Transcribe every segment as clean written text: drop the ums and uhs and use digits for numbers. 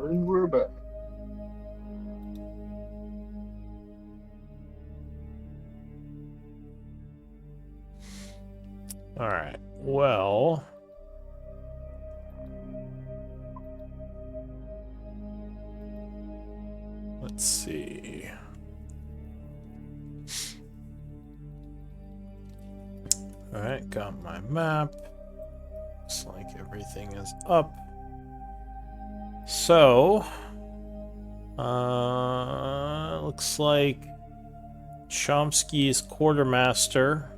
And we're back. All right. Well, let's see. All right, got my map. Looks like everything is up. So, looks like Chomsky is quartermaster.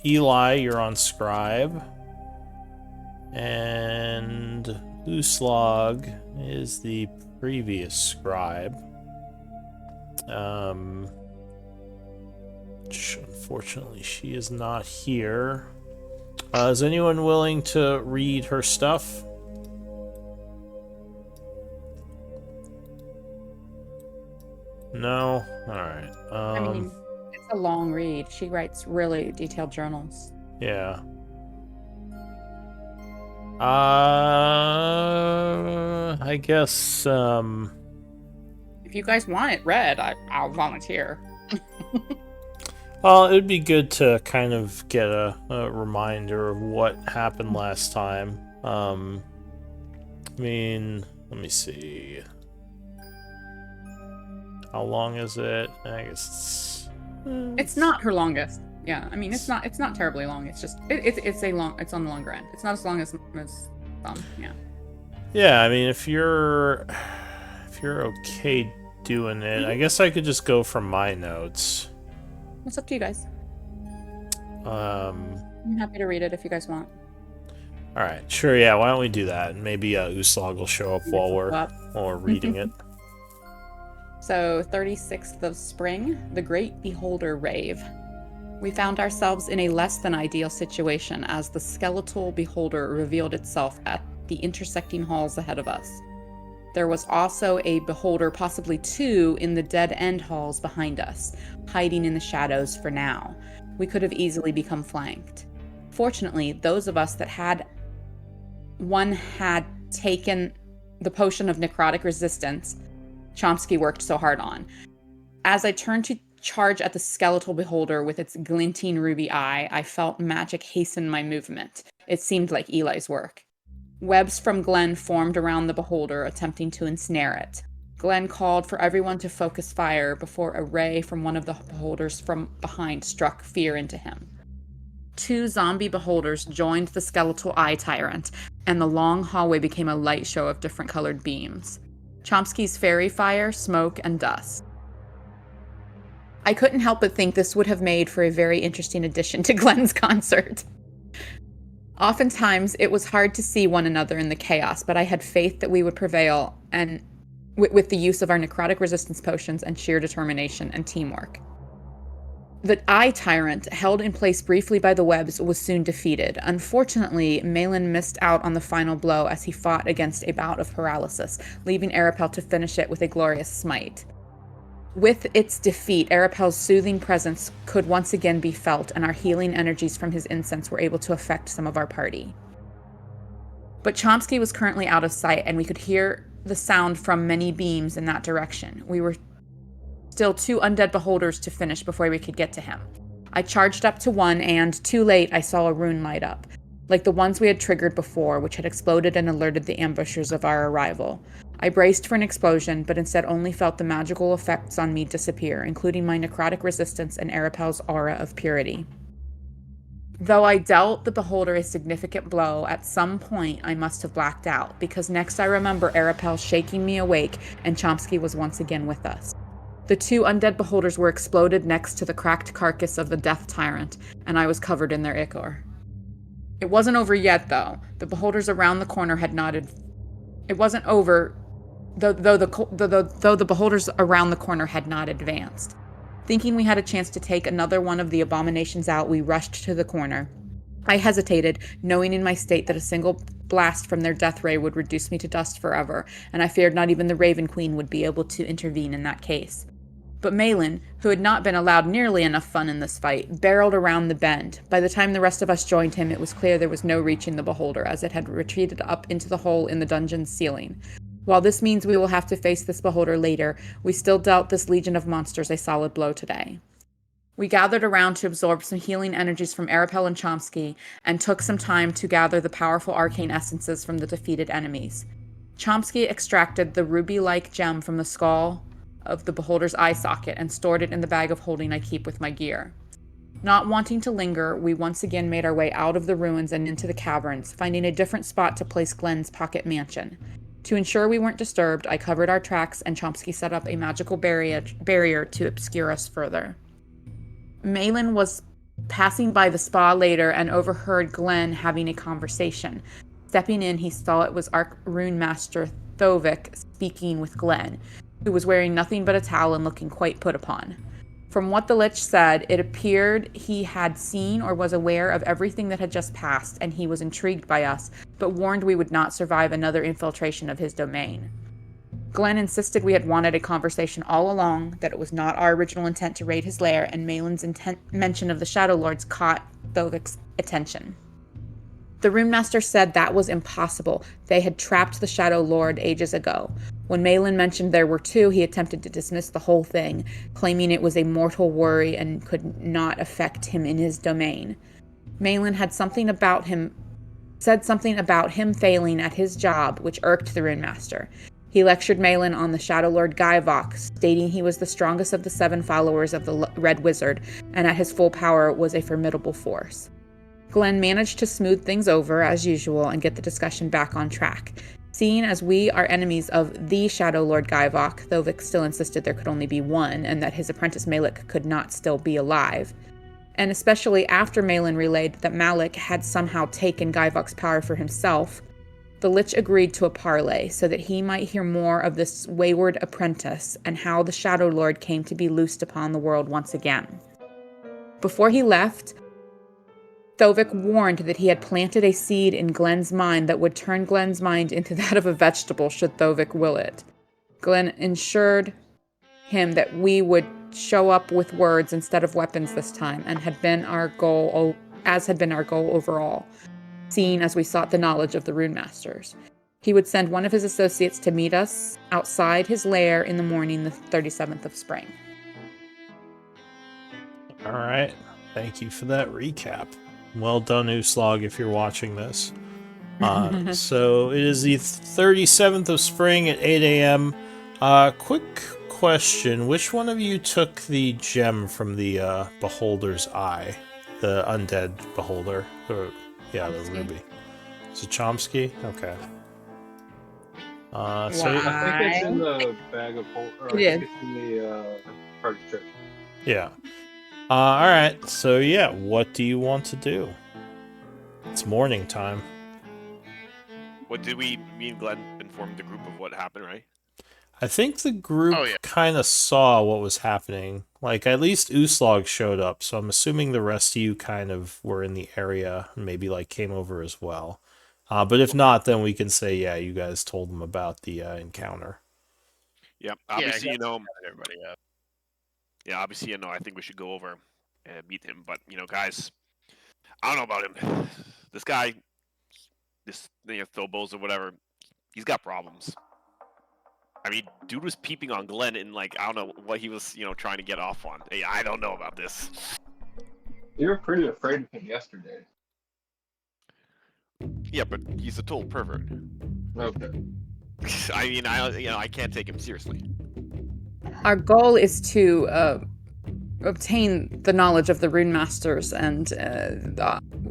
Eli, you're on scribe. And Uslog is the previous scribe. Unfortunately, she is not here. Is anyone willing to read her stuff? No? Alright. I mean, it's a long read. She writes really detailed journals. Yeah. I guess, If you guys want it read, I'll volunteer. well, it'd be good to kind of get a reminder of what happened last time. I mean, let me see. How long is it? I guess it's not her longest. Yeah, I mean, it's not terribly long. It's just it's on the longer end. It's not as long as yeah. Yeah, I mean, if you're okay doing it, I guess I could just go from my notes. It's up to you guys. I'm happy to read it if you guys want. All right, sure. Yeah, why don't we do that? And maybe Uslog will show up while we're reading it. So, 36th of spring, the Great Beholder Rave. We found ourselves in a less than ideal situation as the skeletal beholder revealed itself at the intersecting halls ahead of us. There was also a beholder, possibly two, in the dead-end halls behind us, hiding in the shadows for now. We could have easily become flanked. Fortunately, those of us that had taken the potion of necrotic resistance Chomsky worked so hard on. As I turned to charge at the skeletal beholder with its glinting ruby eye, I felt magic hasten my movement. It seemed like Eli's work. Webs from Glenn formed around the beholder, attempting to ensnare it. Glenn called for everyone to focus fire before a ray from one of the beholders from behind struck fear into him. Two zombie beholders joined the skeletal eye tyrant, and the long hallway became a light show of different colored beams. Chomsky's fairy fire, smoke, and dust. I couldn't help but think this would have made for a very interesting addition to Glenn's concert. Oftentimes, it was hard to see one another in the chaos, but I had faith that we would prevail and with the use of our necrotic resistance potions and sheer determination and teamwork. The eye tyrant, held in place briefly by the webs, was soon defeated. Unfortunately, Malin missed out on the final blow as he fought against a bout of paralysis, leaving Arapel to finish it with a glorious smite. With its defeat, Arapel's soothing presence could once again be felt, and our healing energies from his incense were able to affect some of our party. But Chomsky was currently out of sight, and we could hear the sound from many beams in that direction. We were still two undead beholders to finish before we could get to him. I charged up to one, and, too late, I saw a rune light up, like the ones we had triggered before, which had exploded and alerted the ambushers of our arrival. I braced for an explosion, but instead only felt the magical effects on me disappear, including my necrotic resistance and Arapel's aura of purity. Though I dealt the beholder a significant blow, at some point I must have blacked out, because next I remember Arapel shaking me awake, and Chomsky was once again with us. The two undead beholders were exploded next to the cracked carcass of the death tyrant, and I was covered in their ichor. It wasn't over yet, though. The beholders around the corner had nodded. It wasn't over, though the beholders around the corner had not advanced. Thinking we had a chance to take another one of the abominations out, we rushed to the corner. I hesitated, knowing in my state that a single blast from their death ray would reduce me to dust forever, and I feared not even the Raven Queen would be able to intervene in that case. But Malin, who had not been allowed nearly enough fun in this fight, barreled around the bend. By the time the rest of us joined him, it was clear there was no reaching the beholder, as it had retreated up into the hole in the dungeon's ceiling. While this means we will have to face this beholder later, we still dealt this legion of monsters a solid blow today. We gathered around to absorb some healing energies from Arapel and Chomsky, and took some time to gather the powerful arcane essences from the defeated enemies. Chomsky extracted the ruby-like gem from the skull of the beholder's eye socket and stored it in the bag of holding I keep with my gear. Not wanting to linger, we once again made our way out of the ruins and into the caverns, finding a different spot to place Glenn's pocket mansion. To ensure we weren't disturbed, I covered our tracks and Chomsky set up a magical barrier to obscure us further. Malin was passing by the spa later and overheard Glenn having a conversation. Stepping in, he saw it was our rune master Thovik speaking with Glenn, who was wearing nothing but a towel and looking quite put upon. From what the Lich said, it appeared he had seen or was aware of everything that had just passed, and he was intrigued by us, but warned we would not survive another infiltration of his domain. Glenn insisted we had wanted a conversation all along, that it was not our original intent to raid his lair, and Malin's mention of the Shadowlords caught Thovik's attention. The Runemaster said that was impossible. They had trapped the Shadowlord ages ago. When Malin mentioned there were two, he attempted to dismiss the whole thing, claiming it was a mortal worry and could not affect him in his domain. Malin said something about him failing at his job, which irked the Runemaster. He lectured Malin on the Shadowlord Guyvok, stating he was the strongest of the 7 followers of the Red Wizard, and at his full power was a formidable force. Glenn managed to smooth things over, as usual, and get the discussion back on track. Seeing as we are enemies of the Shadowlord Guyvok, Thovik still insisted there could only be one, and that his apprentice Malik could not still be alive. And especially after Malin relayed that Malik had somehow taken Guyvok's power for himself, the Lich agreed to a parley so that he might hear more of this wayward apprentice and how the Shadowlord came to be loosed upon the world once again. Before he left, Thovik warned that he had planted a seed in Glenn's mind that would turn Glenn's mind into that of a vegetable should Thovik will it. Glenn assured him that we would show up with words instead of weapons this time, and had been our goal overall, seeing as we sought the knowledge of the Runemasters. He would send one of his associates to meet us outside his lair in the morning, the 37th of spring. All right. Thank you for that recap. Well done, Uslog, if you're watching this. So it is the 37th of spring at 8 a.m. Quick question. Which one of you took the gem from the beholder's eye? The undead beholder? The ruby. Is it Chomsky? Okay. I think it's in the bag of it is. It's in the card trick. Yeah. Alright, so yeah, what do you want to do? It's morning time. What did me and Glenn inform the group of what happened, right? I think the group kind of saw what was happening. Like, at least Uslog showed up, so I'm assuming the rest of you kind of were in the area and maybe, like, came over as well. But if not, then we can say, yeah, you guys told them about the encounter. Yeah, obviously, everybody, yeah, obviously, I think we should go over and meet him. But, guys, I don't know about him. This guy, Phobos or whatever, he's got problems. I mean, dude was peeping on Glenn and, like, I don't know what he was, trying to get off on. Hey, I don't know about this. You were pretty afraid of him yesterday. Yeah, but he's a total pervert. Okay. I mean, I can't take him seriously. Our goal is to obtain the knowledge of the Runemasters, and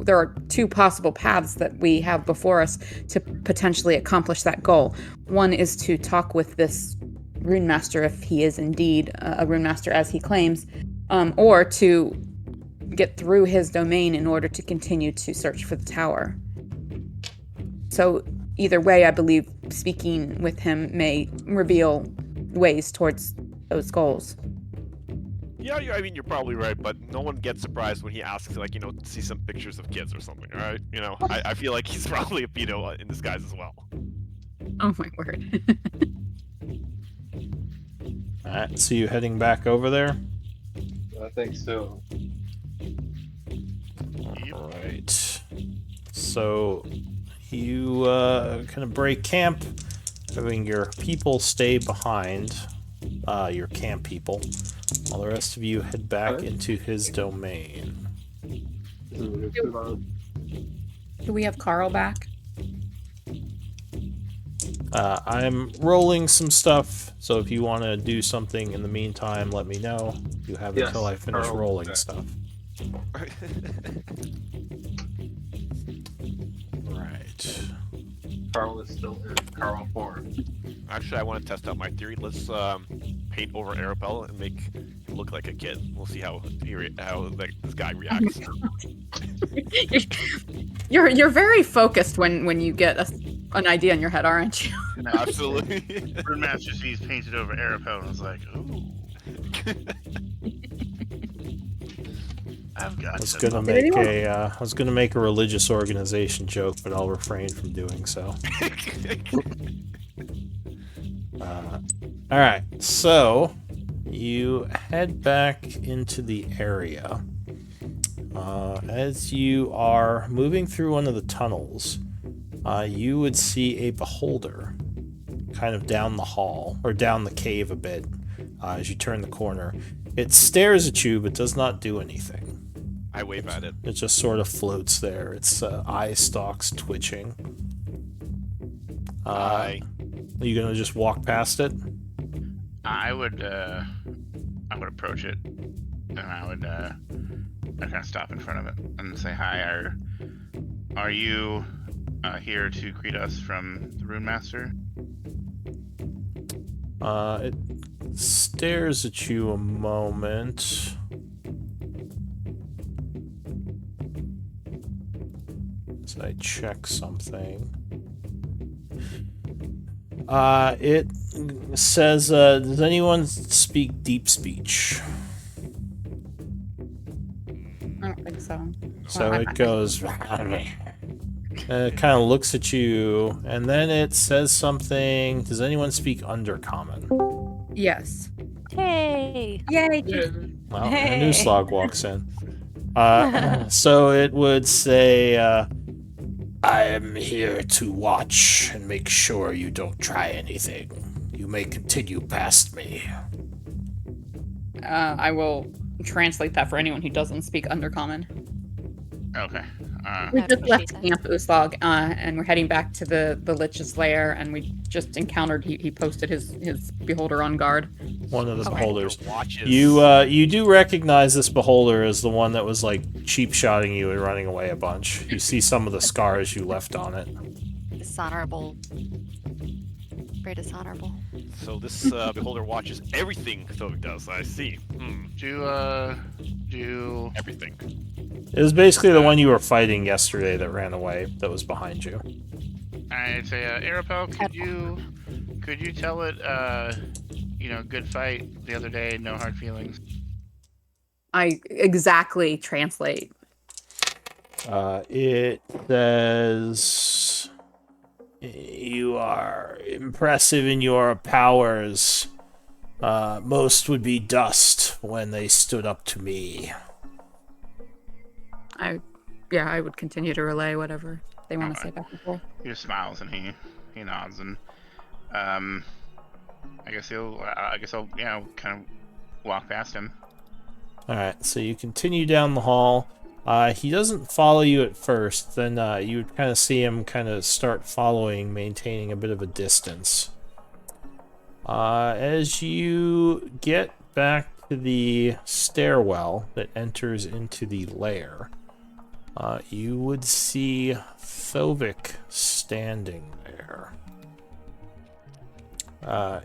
there are 2 possible paths that we have before us to potentially accomplish that goal. One is to talk with this Runemaster, if he is indeed a Runemaster as he claims, or to get through his domain in order to continue to search for the tower. So either way, I believe speaking with him may reveal ways towards those goals. Yeah, I mean, you're probably right, but no one gets surprised when he asks, like, see some pictures of kids or something, all right? I feel like he's probably a pedo in disguise as well. Oh, my word. Alright, so you heading back over there? I think so. Alright. So, you kind of break camp having your people stay behind, your camp people, while the rest of you head back into his domain. Do we have Carl back? I'm rolling some stuff, so if you want to do something in the meantime, let me know. You have until I finish Carl rolling back. stuff. Right. Carl is still in Carl form. Actually, I want to test out my theory. Let's paint over Arabelle and make him look like a kid. We'll see how this guy reacts. You're very focused when you get an idea in your head, aren't you? Absolutely. Brewmaster sees painted over Arapel and was like, ooh. I've got I was some- gonna make a religious organization joke, but I'll refrain from doing so. Alright, so you head back into the area. As you are moving through one of the tunnels, you would see a beholder kind of down the hall, or down the cave a bit, as you turn the corner. It stares at you, but does not do anything. I wave at it. It just sort of floats there. Its eye stalks twitching. Are you gonna just walk past it? I would approach it, and I'd kind of stop in front of it and say, "Hi, are you here to greet us from the Rune Master?" It stares at you a moment. As I check something. It says, does anyone speak deep speech? I don't think so. So it goes, it kind of looks at you, and then it says something. Does anyone speak Undercommon? Yes. Hey! Yay! Well, and Hey. a new slog walks in. So it would say, I am here to watch and make sure you don't try anything. You may continue past me. I will translate that for anyone who doesn't speak Undercommon. Okay. We That's just what she left said. Camp Uslog, and we're heading back to the Lich's lair, and we just encountered, he posted his beholder on guard. One of the Okay. beholders. Watches. You do recognize this beholder as the one that was like cheap-shotting you and running away a bunch. You see some of the scars you left on it. Dishonorable. Very dishonorable. So this beholder watches everything Thovik does. I see. Do Everything. It was basically the one you were fighting yesterday that ran away, that was behind you. I'd say, Arapel, could you tell it, good fight the other day, no hard feelings? I exactly translate. It says, you are impressive in your powers. Most would be dust when they stood up to me. I would continue to relay whatever they want to say back and forth. He just smiles and he nods, and I guess I'll kind of walk past him. Alright, so you continue down the hall. He doesn't follow you at first, then you would kind of see him kind of start following, maintaining a bit of a distance. As you get back to the stairwell that enters into the lair, you would see Thovik standing there.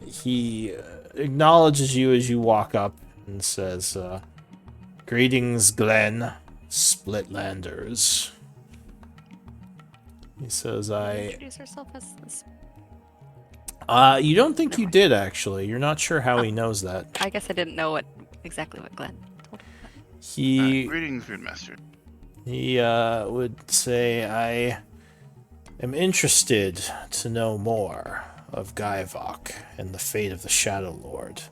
He acknowledges you as you walk up and says, greetings, Glenn, Splitlanders. He says, Introduce herself as this. You don't think you did, actually. You're not sure how he knows that. I guess I didn't know exactly what Glenn told him. He Greetings, Rune Master. would say, I am interested to know more of Gaivok and the fate of the Shadowlord,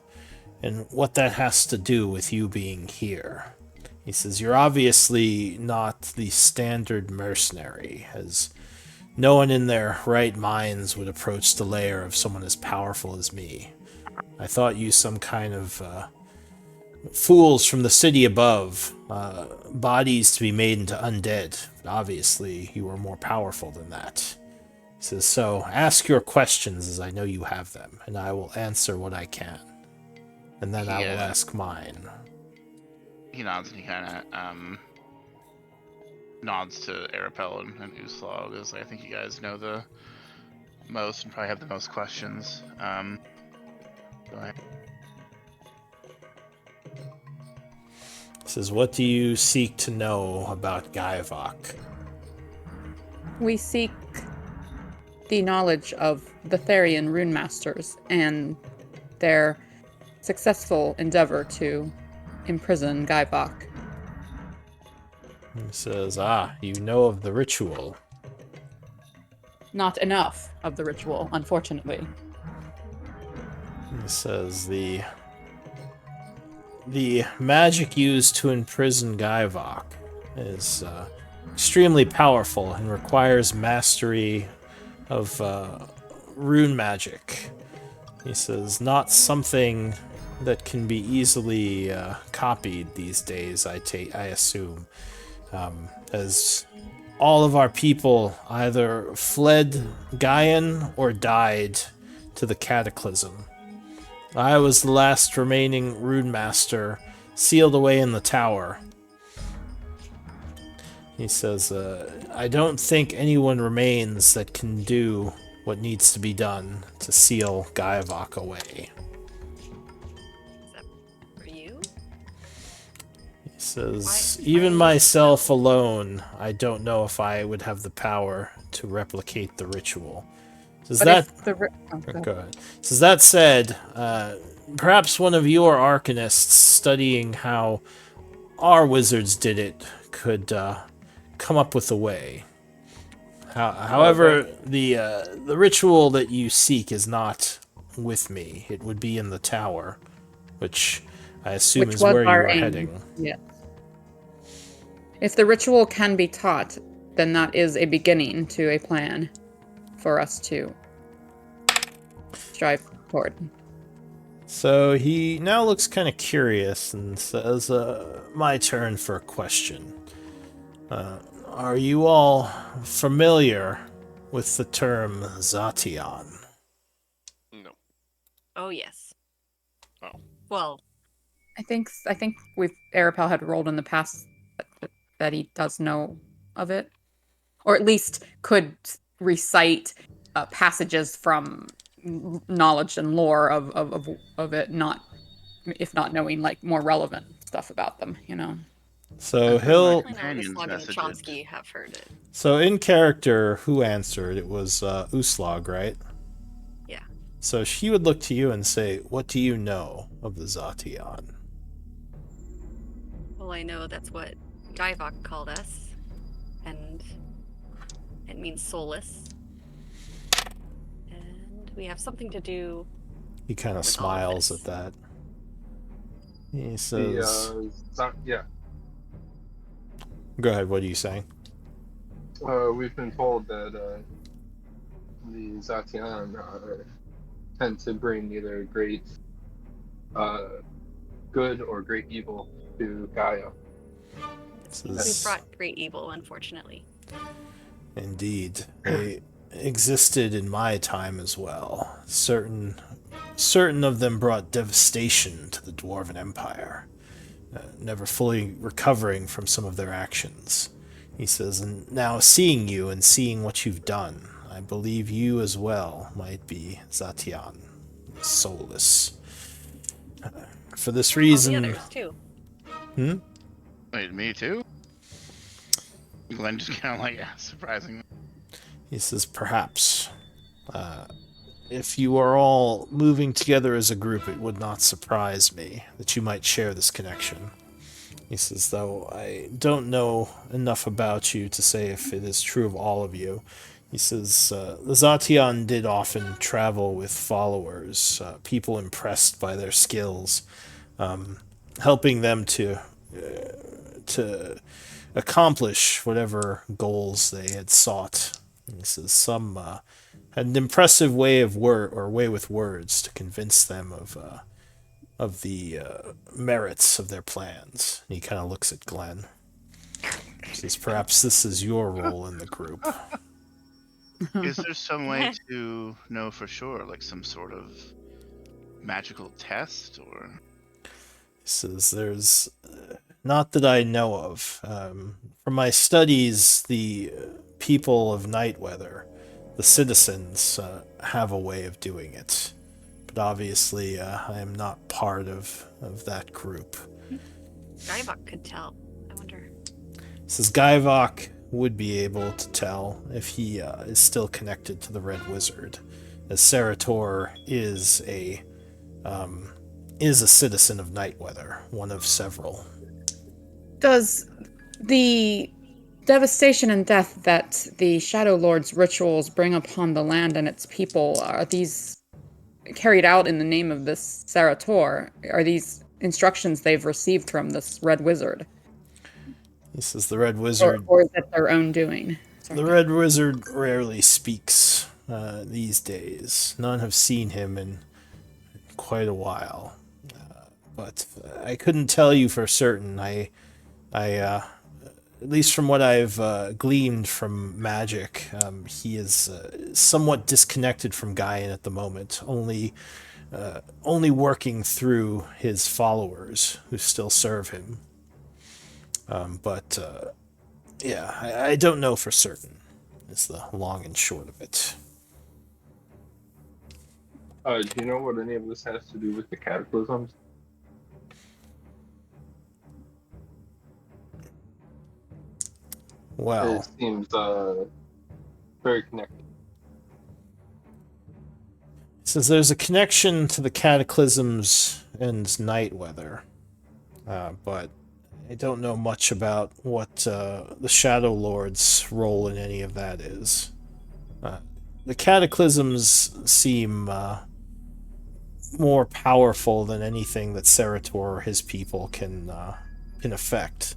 and what that has to do with you being here. He says, you're obviously not the standard mercenary, as no one in their right minds would approach the lair of someone as powerful as me. I thought you some kind of fools from the city above, bodies to be made into undead. But obviously, you are more powerful than that. He says, so ask your questions as I know you have them, and I will answer what I can. And then I will ask mine. He nods and he kind of nods to Arapel and Uslog, as I think you guys know the most and probably have the most questions. Go ahead. He says, what do you seek to know about Guyvok? We seek the knowledge of the Therian rune masters and their successful endeavor to imprison Guyvok. He says, you know of the ritual. Not enough of the ritual, unfortunately. He says, the magic used to imprison Guyvok is extremely powerful and requires mastery of rune magic. He says, not something that can be easily copied these days, I assume. As all of our people either fled Gaian or died to the Cataclysm. I was the last remaining rune master, sealed away in the tower. He says, I don't think anyone remains that can do what needs to be done to seal Guyvok away. Except for you? He says, Why even are you myself so- alone, I don't know if I would have the power to replicate the ritual. Says But that... if the Go ahead. Says that said, perhaps one of your arcanists studying how our wizards did it could come up with a way. However, the ritual that you seek is not with me. It would be in the tower, which I assume Which is was where you our are aim. heading. Yeah. If the ritual can be taught, then that is a beginning to a plan for us to strive toward. So he now looks kind of curious and says, my turn for a question. Are you all familiar with the term Zation? No. Oh, yes. Oh. Well, I think Arapel had rolled in the past that he does know of it, or at least could recite passages from knowledge and lore of it, not if not knowing like more relevant stuff about them, you know. So I've heard my he'll... definitely know companions Uslog and message Chomsky have heard it. So in character, who answered? It was Uslog, right? Yeah. So she would look to you and say, what do you know of the Zation? Well, I know that's what Guyvok called us, and it means soulless. And we have something to do. He kind of With all of smiles this. at that. He says, Yeah. go ahead, what are you saying? We've been told that the Zatian tend to bring either great good or great evil to Gaia. We've brought great evil, unfortunately. Indeed. They existed in my time as well. Certain of them brought devastation to the Dwarven Empire, never fully recovering from some of their actions. He says, and now seeing you and seeing what you've done, I believe you as well might be Zatian, soulless. For this All reason... the others, too. Wait, me too? Glenn just kind of like, surprising. He says, perhaps. If you are all moving together as a group, it would not surprise me that you might share this connection. He says, though I don't know enough about you to say if it is true of all of you. He says, the Zation did often travel with followers, people impressed by their skills, helping them to accomplish whatever goals they had sought This is an impressive way with words to convince them of the merits of their plans. And he kind of looks at Glenn. He says, perhaps this is your role in the group. Is there some way to know for sure, like some sort of magical test, or? He says, there's not that I know of. From my studies, the people of Nightweather, the citizens, have a way of doing it. But obviously, I am not part of that group. Guyvok could tell. I wonder. Says Guyvok would be able to tell if he is still connected to the Red Wizard, as Sarator is a citizen of Nightweather, one of several. Does the devastation and death that the Shadowlord's rituals bring upon the land and its people, are these carried out in the name of this Sarator? Are these instructions they've received from this Red Wizard? This is the Red Wizard. Or is it their own doing? Sorry. The Red Wizard rarely speaks these days. None have seen him in quite a while. But I couldn't tell you for certain. I at least from what I've gleaned from magic, he is somewhat disconnected from Gaian at the moment, only working through his followers who still serve him. Yeah, I don't know for certain, is the long and short of it. Do you know what any of this has to do with the cataclysms? Well, it seems very connected. Since there's a connection to the cataclysms and Nightweather, but I don't know much about what the Shadowlord's role in any of that is. The cataclysms seem more powerful than anything that Sarator or his people can affect.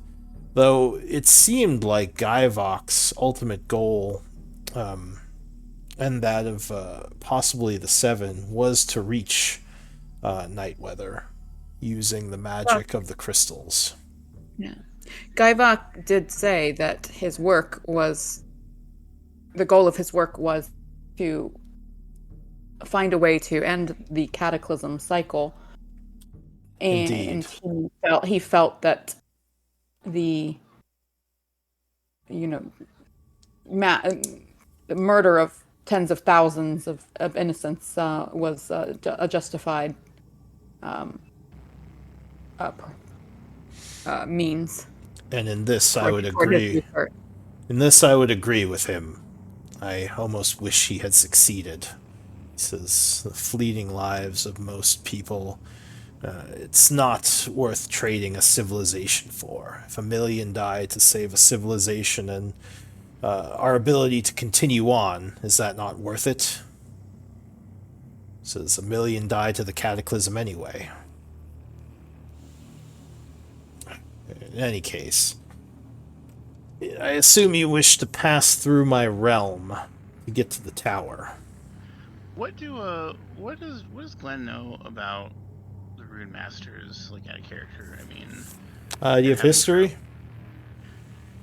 Though it seemed like Guyvok's ultimate goal, and that of possibly the Seven, was to reach Nightweather using the magic of the crystals. Yeah. Guyvok did say that the goal of his work was to find a way to end the cataclysm cycle. And Indeed. he felt that the murder of tens of thousands of innocents was a justified means. And in this, I would agree. In this, I would agree with him. I almost wish he had succeeded. He says the fleeting lives of most people, it's not worth trading a civilization for. If 1 million die to save a civilization and our ability to continue on, is that not worth it? He says 1 million die to the cataclysm anyway. In any case, I assume you wish to pass through my realm to get to the tower. What does Glenn know about the Rune Masters, like, out of character? I mean, Do you have history?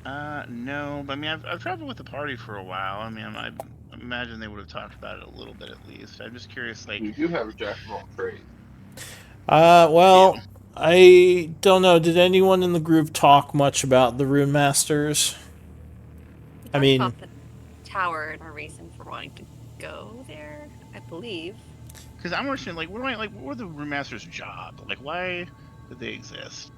No, but I mean, I've traveled with the party for a while. I mean, I imagine they would have talked about it a little bit at least. I'm just curious, like... You do have a jack of all trades. Well, Yeah. I don't know. Did anyone in the group talk much about the Rune Masters? We I talked mean... about the tower and our reason for wanting to go there, I believe. Because I'm wondering, like, what were the Rune Masters' job? Like, why did they exist?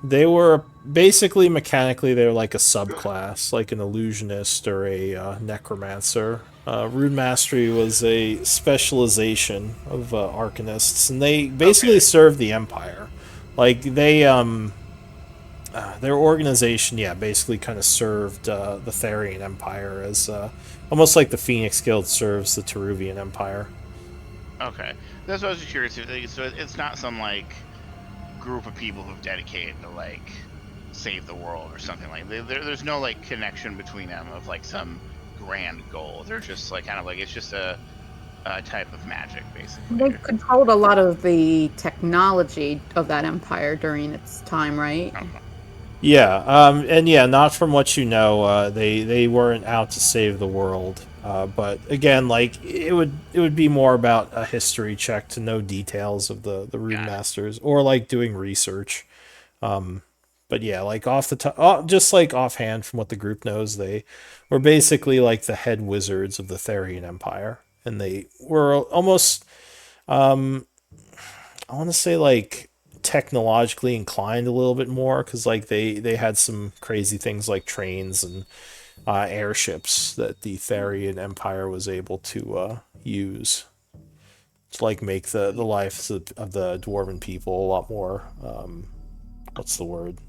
They were basically mechanically they're like a subclass, like an illusionist or a necromancer. Rune Mastery was a specialization of arcanists, and they basically served the Empire. Like they, their organization, basically kind of served the Therian Empire as almost like the Phoenix Guild serves the Teruvian Empire. Okay, that's what I was curious. So it's not some like group of people who've dedicated to like save the world or something like that. There's no like connection between them of like some grand goal. They're just like kind of like it's just a type of magic, basically. They controlled a lot of the technology of that empire during its time, right? Yeah, and yeah, not from what you know, they weren't out to save the world. But again, like it would be more about a history check to know details of the Rune Masters, or like doing research. But yeah, like off the top, just like offhand from what the group knows, they were basically like the head wizards of the Therian Empire, and they were almost, I want to say like technologically inclined a little bit more, because like they had some crazy things like trains and airships that the Therian Empire was able to use to like make the lives of the dwarven people a lot more what's the word,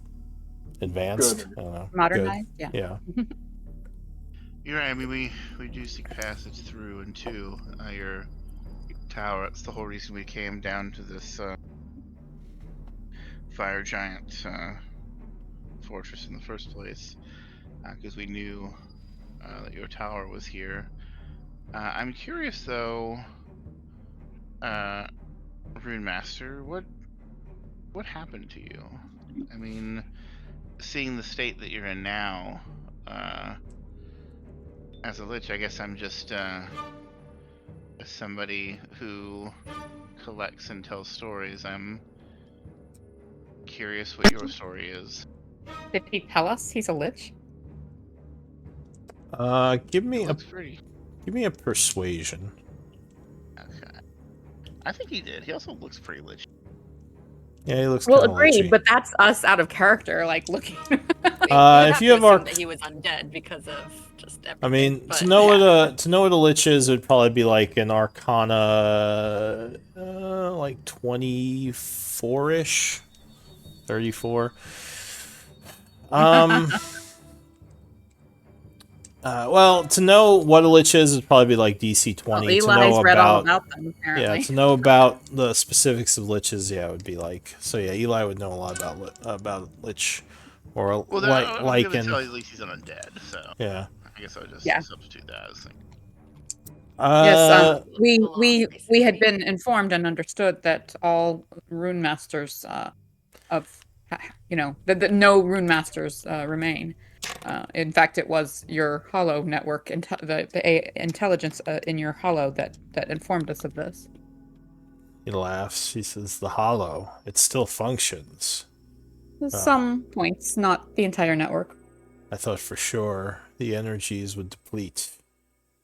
advanced. Good. I don't know. Modernized, Good. yeah. You're right. I mean, we do seek passage through and to your tower. That's the whole reason we came down to this fire giant fortress in the first place, because we knew that your tower was here. I'm curious though, Rune Master, what happened to you? I mean, seeing the state that you're in now, as a lich, I guess I'm just somebody who collects and tells stories. I'm curious what your story is. Did he tell us he's a lich? Give me a persuasion. Okay. I think he did. He also looks pretty lich. Yeah, he looks Well, kind of agreed, lichy. but that's us out of character, like looking. If you have our, our, that he was undead because of just everything. I mean, but, to know what a lich is, it would probably be like an Arcana, like 24-ish, 34. Well, to know what a lich is would probably be like DC 20. Eli's to know read all about about them, apparently. Yeah, to know about the specifics of liches, yeah, it would be like, so yeah, Eli would know a lot about lich, or Well, like I'm gonna tell you at least he's an undead, so yeah. I guess I would just substitute that as like. Yes, Belong, we had been informed and understood that all rune masters that no rune masters remain. In fact, it was your hollow network, the intelligence in your hollow that informed us of this. He laughs. He says, "The hollow, it still functions." Some points, not the entire network. I thought for sure the energies would deplete.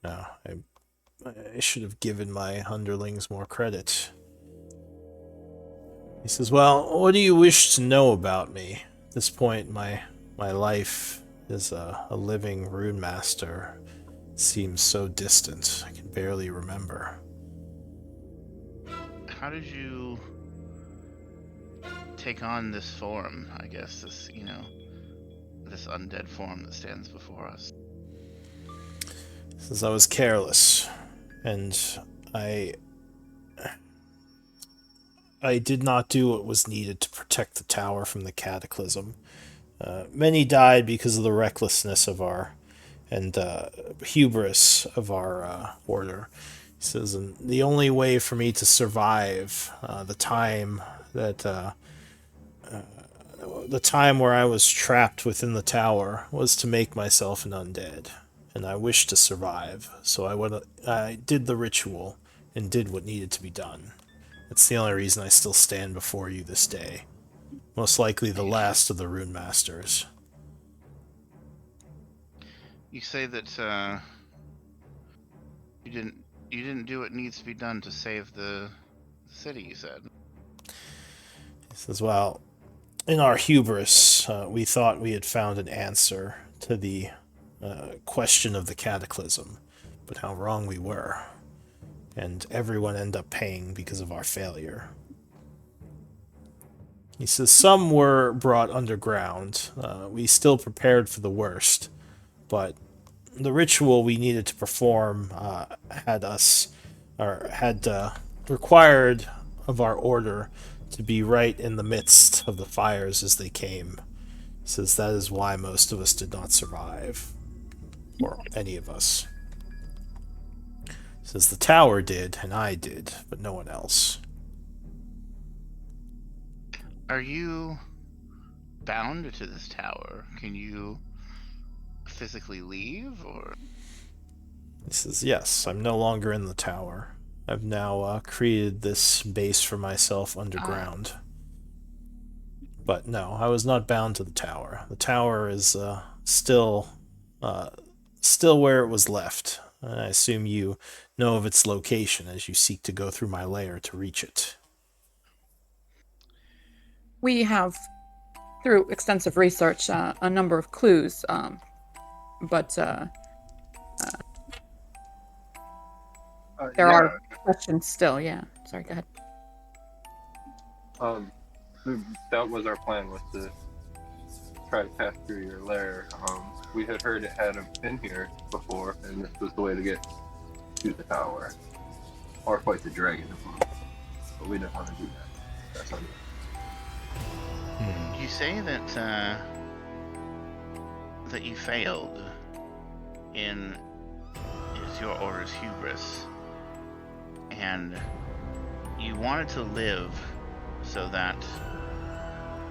No, I should have given my underlings more credit. He says, "Well, what do you wish to know about me? At this point, my life as a living rune master seems so distant. I can barely remember." How did you take on this form? I guess this undead form that stands before us. He says, "I was careless, and I did not do what was needed to protect the tower from the cataclysm. Many died because of the recklessness of our and hubris of our order." He says, "And the only way for me to survive the time where I was trapped within the tower was to make myself an undead, and I wished to survive. So I did the ritual and did what needed to be done. It's the only reason I still stand before you this day. Most likely the last of the Rune Masters." You say that you didn't do what needs to be done to save the city. You said. He says, "Well, in our hubris, we thought we had found an answer to the question of the cataclysm, but how wrong we were, and everyone ended up paying because of our failure." He says, "Some were brought underground. We still prepared for the worst, but the ritual we needed to perform had required of our order to be right in the midst of the fires as they came. He says that is why most of us did not survive." or any of us. Says the tower did, and I did, but no one else. Are you bound to this tower? Can you physically leave, or? He says, yes, I'm no longer in the tower. I've now created this base for myself underground. But no, I was not bound to the tower. The tower is still where it was left. I assume you know of its location as you seek to go through my lair to reach it. We have, through extensive research, a number of clues, but there are questions still. Yeah, sorry, go ahead. That was our plan, was to try to pass through your lair. We had heard it hadn't been here before, and this was the way to get to the tower. Or fight the dragon. But we didn't want to do that. That's not You say that you failed in your order's hubris, and you wanted to live so that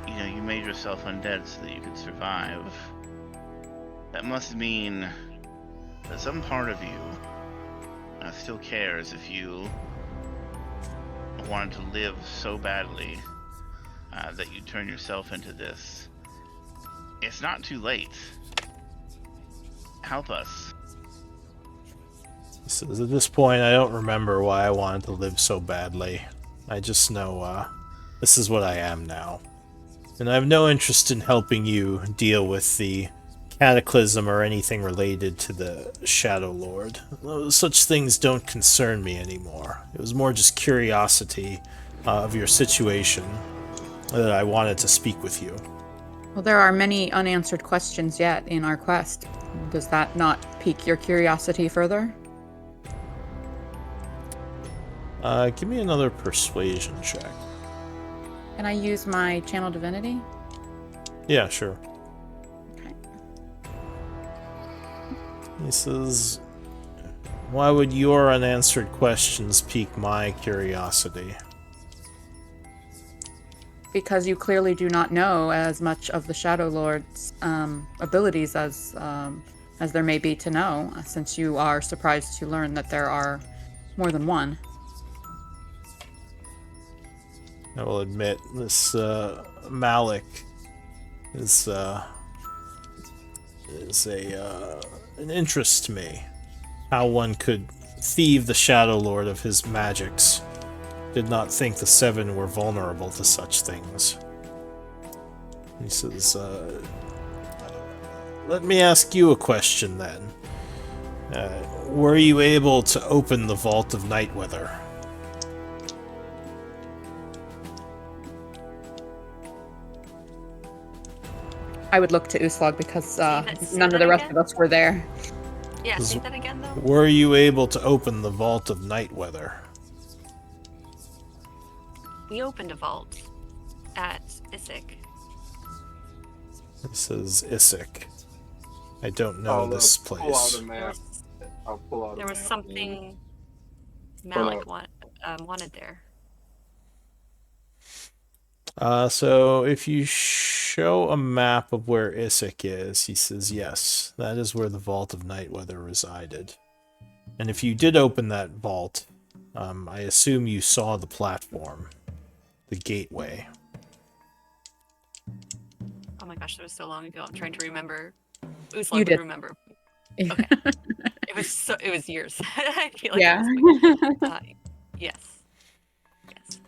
you made yourself undead so that you could survive. That must mean that some part of you still cares if you wanted to live so badly that you turn yourself into this. It's not too late. Help us. He says, at this point, I don't remember why I wanted to live so badly. I just know this is what I am now. And I have no interest in helping you deal with the cataclysm or anything related to the Shadowlord. Such things don't concern me anymore. It was more just curiosity of your situation that I wanted to speak with you. Well, there are many unanswered questions yet in our quest. Does that not pique your curiosity further? Give me another persuasion check. Can I use my channel divinity? Yeah, sure. Okay. He says, why would your unanswered questions pique my curiosity? Because you clearly do not know as much of the Shadowlord's abilities as there may be to know, since you are surprised to learn that there are more than one. I will admit, this Malik is an interest to me. How one could thieve the Shadowlord of his magics. Did not think the Seven were vulnerable to such things. He says, let me ask you a question then. Were you able to open the Vault of Nightweather? I would look to Uslog because Say none that of the rest again? of us were there. Yeah, say that again, though. Were you able to open the Vault of Nightweather? We opened a vault at Isik. This says Isik. I don't know this Pull out place. a map. I'll pull out a There was map. something Pull Malik out. wanted there. So if you show a map of where Isik is, he says, yes, that is where the Vault of Nightweather resided. And if you did open that vault, I assume you saw the platform, the gateway. Oh my gosh, that was so long ago. I'm trying to remember. You Uslan would did. remember. Okay. It was years. I feel like Yeah. yes. Yes.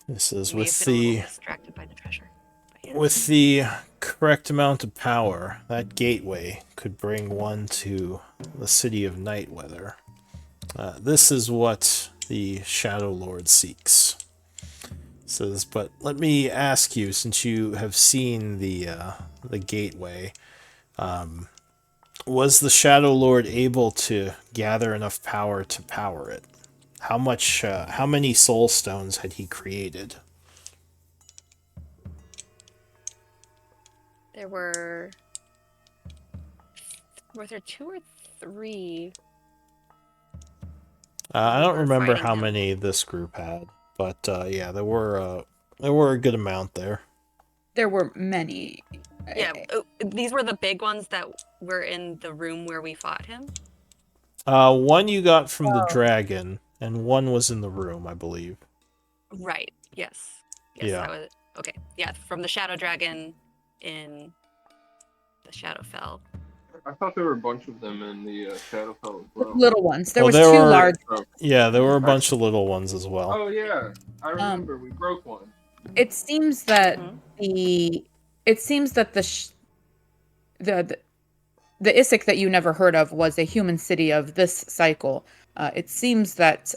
This is May with have been a the little distracted by the treasure. But yeah. with the correct amount of power, that gateway could bring one to the city of Nightweather. This is what the Shadowlord seeks. Says, but let me ask you, since you have seen the gateway, was the Shadowlord able to gather enough power to power it? How many soul stones had he created? There were there 2 or 3. I We don't were remember fighting how him. many this group had, but yeah, there were a good amount there. There were many. Yeah, these were the big ones that were in the room where we fought him. One you got from the dragon, and one was in the room, I believe. Right. Yes. Yes. Yeah. I was okay. Yeah, from the Shadow Dragon in the Shadowfell. I thought there were a bunch of them in the Shadowfell as well. Little ones. There Well, was there 2 were- large. Yeah, there were a bunch of little ones as well. Oh yeah, I remember we broke one. It seems that Mhm. the Isik that you never heard of was a human city of this cycle. It seems that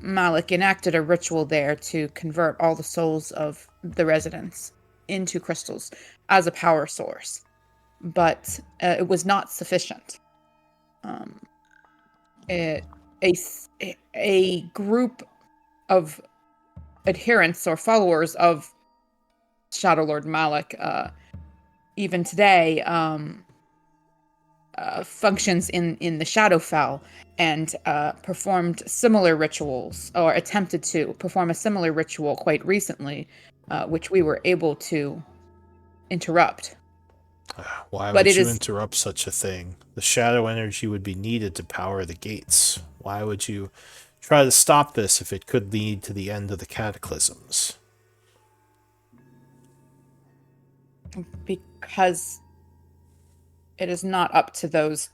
Malik enacted a ritual there to convert all the souls of the residents into crystals as a power source, but it was not sufficient. A group of adherents or followers of Shadowlord Malik, even today, functions in the Shadowfell and performed similar rituals, or attempted to perform a similar ritual quite recently, which we were able to interrupt. Why But would it you is- interrupt such a thing? The shadow energy would be needed to power the gates. Why would you try to stop this if it could lead to the end of the cataclysms? Because it is not up to those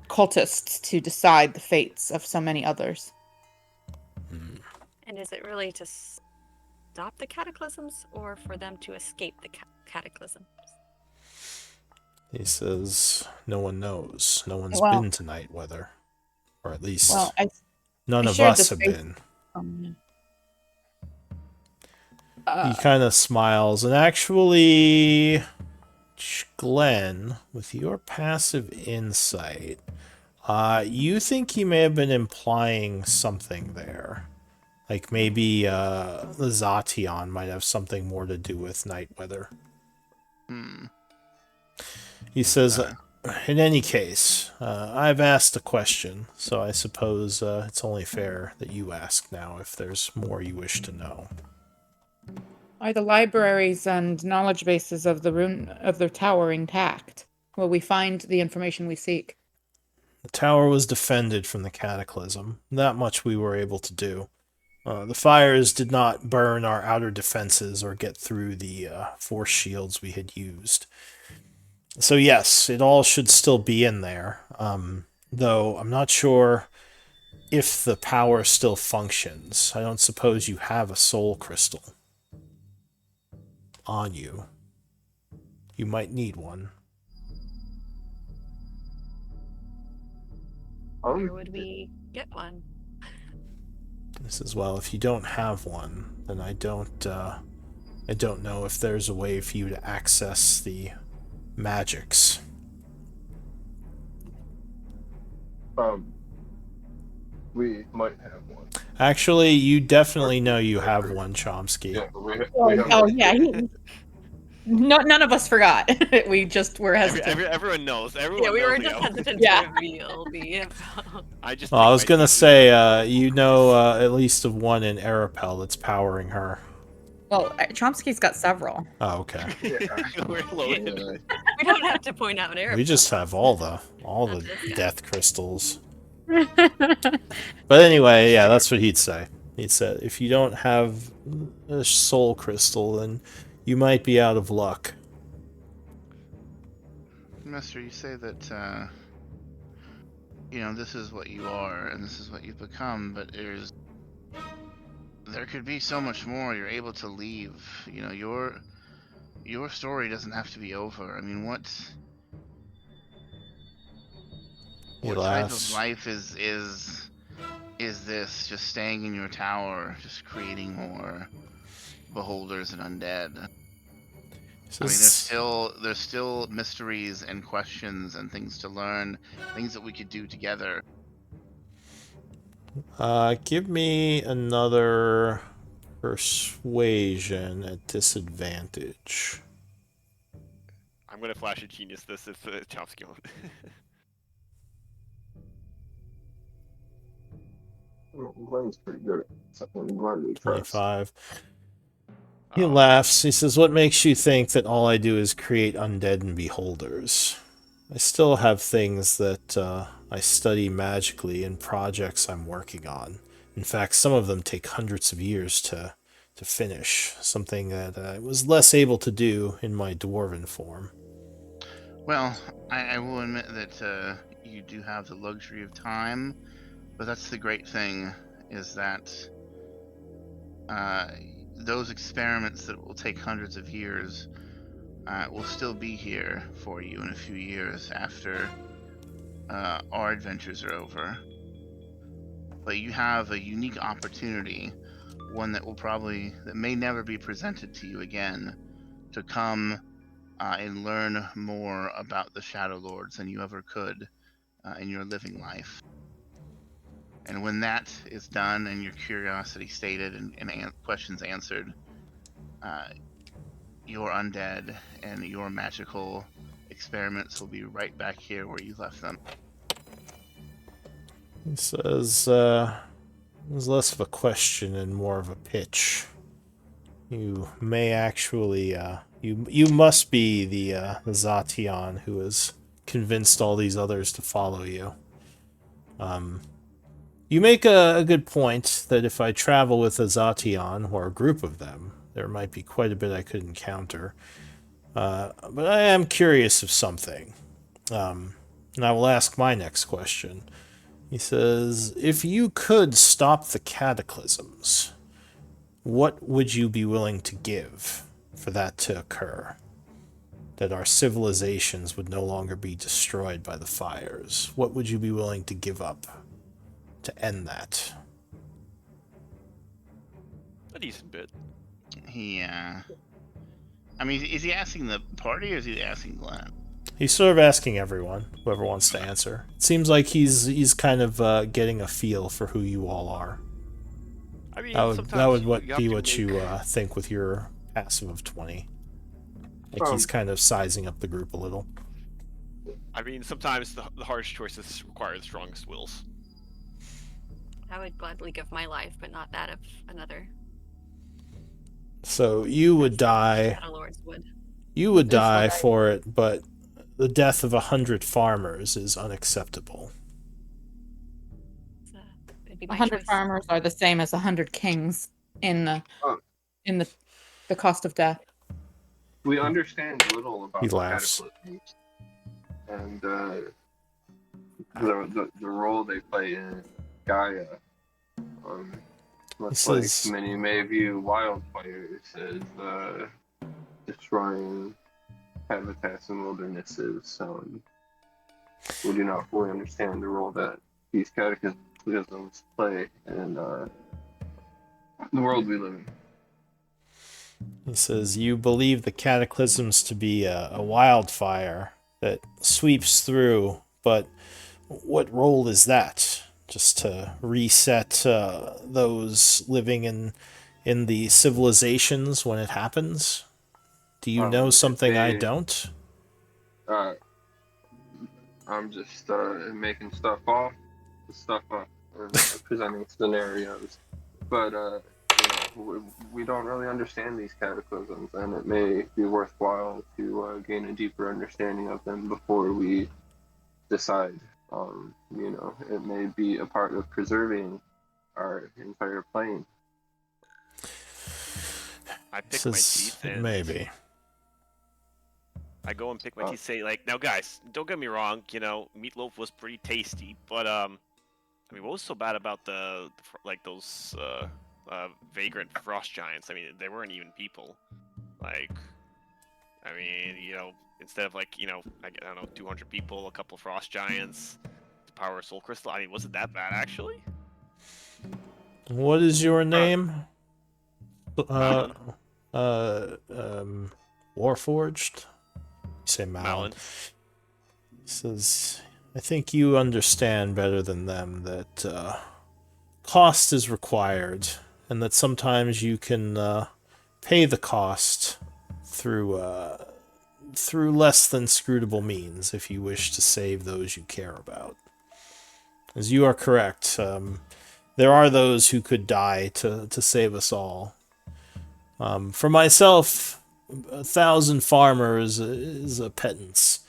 cultists to decide the fates of so many others. And is it really to stop the cataclysms or for them to escape the cataclysms? He says, no one knows. No one's Well- been to Nightweather. Or at least Well, none I of shared us the have space- been. Uh, He kind of smiles, and actually, Glenn, with your passive insight, you think he may have been implying something there. Like maybe the Zation might have something more to do with Nightweather. He says, in any case, I've asked a question, so I suppose it's only fair that you ask now if there's more you wish to know. Are the libraries and knowledge bases of the tower intact? Will we find the information we seek? The tower was defended from the cataclysm. That much we were able to do. The fires did not burn our outer defenses or get through the force shields we had used. So yes, it all should still be in there. Though I'm not sure if the power still functions. I don't suppose you have a soul crystal on you. You might need one. Where would we get one? This is, well, if you don't have one, then I don't know if there's a way for you to access the magics. We might have one. Actually, you definitely know you have one, Chomsky. Yeah, but we have Oh yeah, none of us forgot. We just were hesitant. Everyone knows. Everyone Yeah, we knows were we just have- hesitant Yeah. to reveal the info. Well, I was gonna say, you know, at least of one in Arapel that's powering her. Well, Chomsky's got several. Oh, okay. We're loaded. We don't have to point out an error. We just have all the Not this guy. death crystals. But anyway, yeah, that's what he'd say. He said, if you don't have a soul crystal, then you might be out of luck. Master, you say that, you know, this is what you are and this is what you've become, but there could be so much more. You're able to leave. You know, your story doesn't have to be over. I mean, what type laughs. of life is this? Just staying in your tower, just creating more beholders and undead. I mean, there's still mysteries and questions and things to learn, things that we could do together. Give me another persuasion at disadvantage. I'm gonna flash a genius this if Chomsky won't. Glenn's pretty good at something. Glenn we trust. 25. He laughs. He says, "What makes you think that all I do is create undead and beholders? I still have things that I study magically in projects I'm working on. In fact, some of them take hundreds of years to finish, something that I was less able to do in my dwarven form." Well, I will admit that you do have the luxury of time, but that's the great thing, is that those experiments that will take hundreds of years will still be here for you in a few years after our adventures are over. But you have a unique opportunity, one that may never be presented to you again, to come and learn more about the Shadowlords than you ever could in your living life. And when that is done and your curiosity stated and questions answered, your undead and your magical experiments will be right back here where you left them. He says, it was less of a question and more of a pitch. You may actually, you must be the Zation who has convinced all these others to follow you. You make a good point that if I travel with a Zation, or a group of them, there might be quite a bit I could encounter. But I am curious of something. And I will ask my next question. He says, if you could stop the cataclysms, what would you be willing to give for that to occur? That our civilizations would no longer be destroyed by the fires. What would you be willing to give up to end that? A decent bit. I mean, is he asking the party or is he asking Glenn? He's sort of asking everyone, whoever wants to answer. It seems like he's kind of getting a feel for who you all are. I mean, that would be what you think with your passive of 20. Like he's kind of sizing up the group a little. I mean, sometimes the hardest choices require the strongest wills. I would gladly give my life, but not that of another. So you would die. Shadowlords would. You would die for it, but the death of 100 farmers is unacceptable. It'd be my 100 choice. farmers are the same as 100 kings in the cost of death. We understand little about He the laughs. cataclysms and the role they play in Gaia. Much like many may view wildfires as destroying habitats and wildernesses. We do not fully understand the role that these cataclysms play in the world we live in. He says, you believe the cataclysms to be a wildfire that sweeps through, but what role is that? Just to reset those living in the civilizations when it happens? Do you know something I don't? I'm just making stuff up, and presenting scenarios. But we don't really understand these cataclysms, and it may be worthwhile to gain a deeper understanding of them before we decide. It may be a part of preserving our entire plane. I pick my teeth and maybe. I go and pick my teeth. Say now, guys, don't get me wrong. Meatloaf was pretty tasty, but I mean, what was so bad about those vagrant frost giants? I mean, they weren't even people. Instead of I don't know, 200 people, a couple of frost giants, the power of soul crystal. I mean, was it that bad actually? What is your name? Warforged? You say Malin. He says, I think you understand better than them that cost is required, and that sometimes you can pay the cost through less than scrutable means if you wish to save those you care about. As you are correct, there are those who could die to save us all. For myself, 1,000 farmers is a pittance.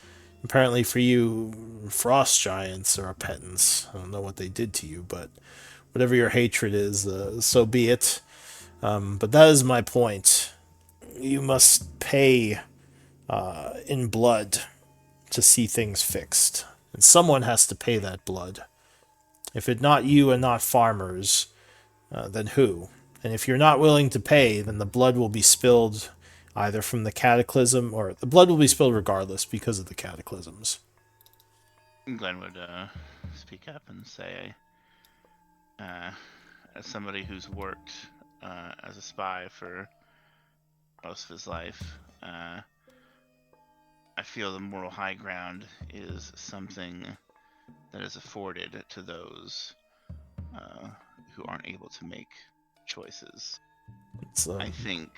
Apparently for you, frost giants are a pittance. I don't know what they did to you, but whatever your hatred is, so be it. But that is my point. You must pay in blood to see things fixed. And someone has to pay that blood. If it's not you and not farmers, then who? And if you're not willing to pay, then the blood will be spilled either from the cataclysm, or the blood will be spilled regardless because of the cataclysms. Glenn would speak up and say, as somebody who's worked as a spy for most of his life, I feel the moral high ground is something that is afforded to those who aren't able to make choices. I think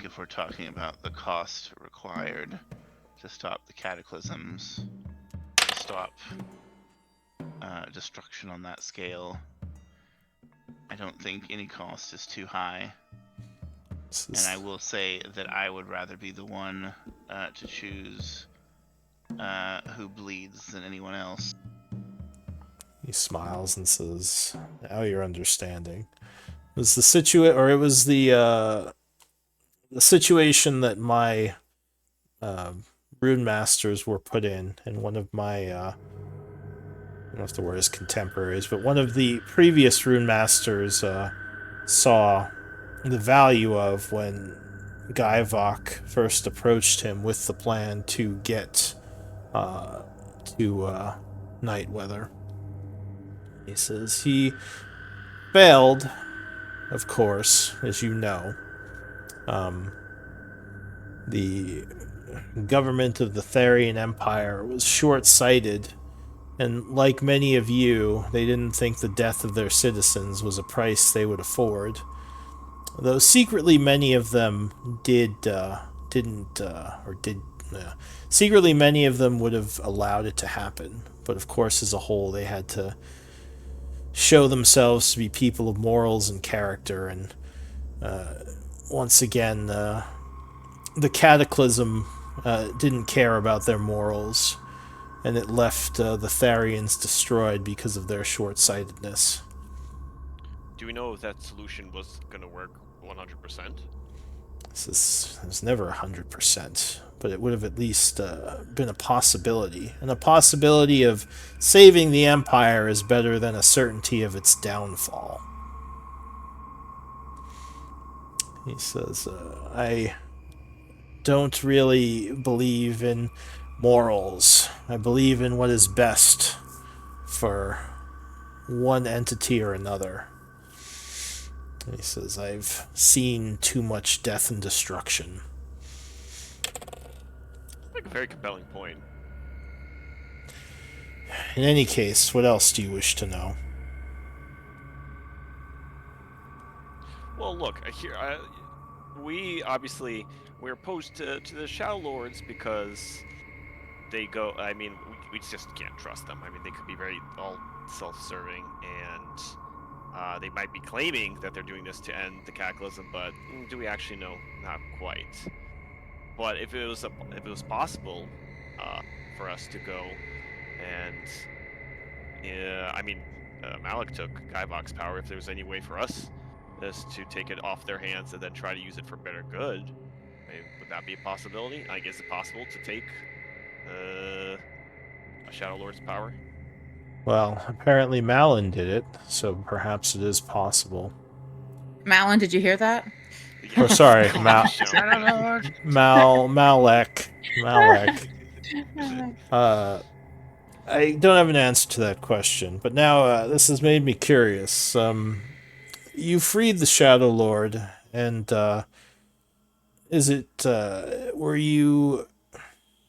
if we're talking about the cost required to stop the cataclysms, to stop destruction on that scale, I don't think any cost is too high. And I will say that I would rather be the one to choose who bleeds than anyone else. He smiles and says, "Now you're understanding." It was the situation that my rune masters were put in, and one of my I don't know if the word is contemporaries, but one of the previous rune masters saw the value of when Guyvok first approached him with the plan to get to Nightweather. He says he failed, of course, as you know. The government of the Therian Empire was short-sighted, and like many of you, they didn't think the death of their citizens was a price they would afford. Though secretly many of them secretly many of them would have allowed it to happen. But of course, as a whole, they had to show themselves to be people of morals and character, and once again, the Cataclysm didn't care about their morals, and it left the Therians destroyed because of their short-sightedness. Do we know if that solution was going to work 100%? It was never 100%, but it would have at least been a possibility. And a possibility of saving the Empire is better than a certainty of its downfall. He says, I don't really believe in morals. I believe in what is best for one entity or another. He says, I've seen too much death and destruction. Like a very compelling point. In any case, what else do you wish to know? Well, look, here, we're opposed to the Shadowlords because they go, I mean, we just can't trust them. I mean, they could be very all self-serving, and they might be claiming that they're doing this to end the Cataclysm, but do we actually know? Not quite. But if it was possible for us to go and, Malik took Guyvok's power. If there was any way for us to take it off their hands and then try to use it for better good, I mean, would that be a possibility? Like, is it possible to take a Shadowlord's power? Well, apparently Malin did it, so perhaps it is possible. Malin, did you hear that? Or sorry, Shadowlord! Malek. I don't have an answer to that question, but now this has made me curious. You freed the Shadowlord, and were you...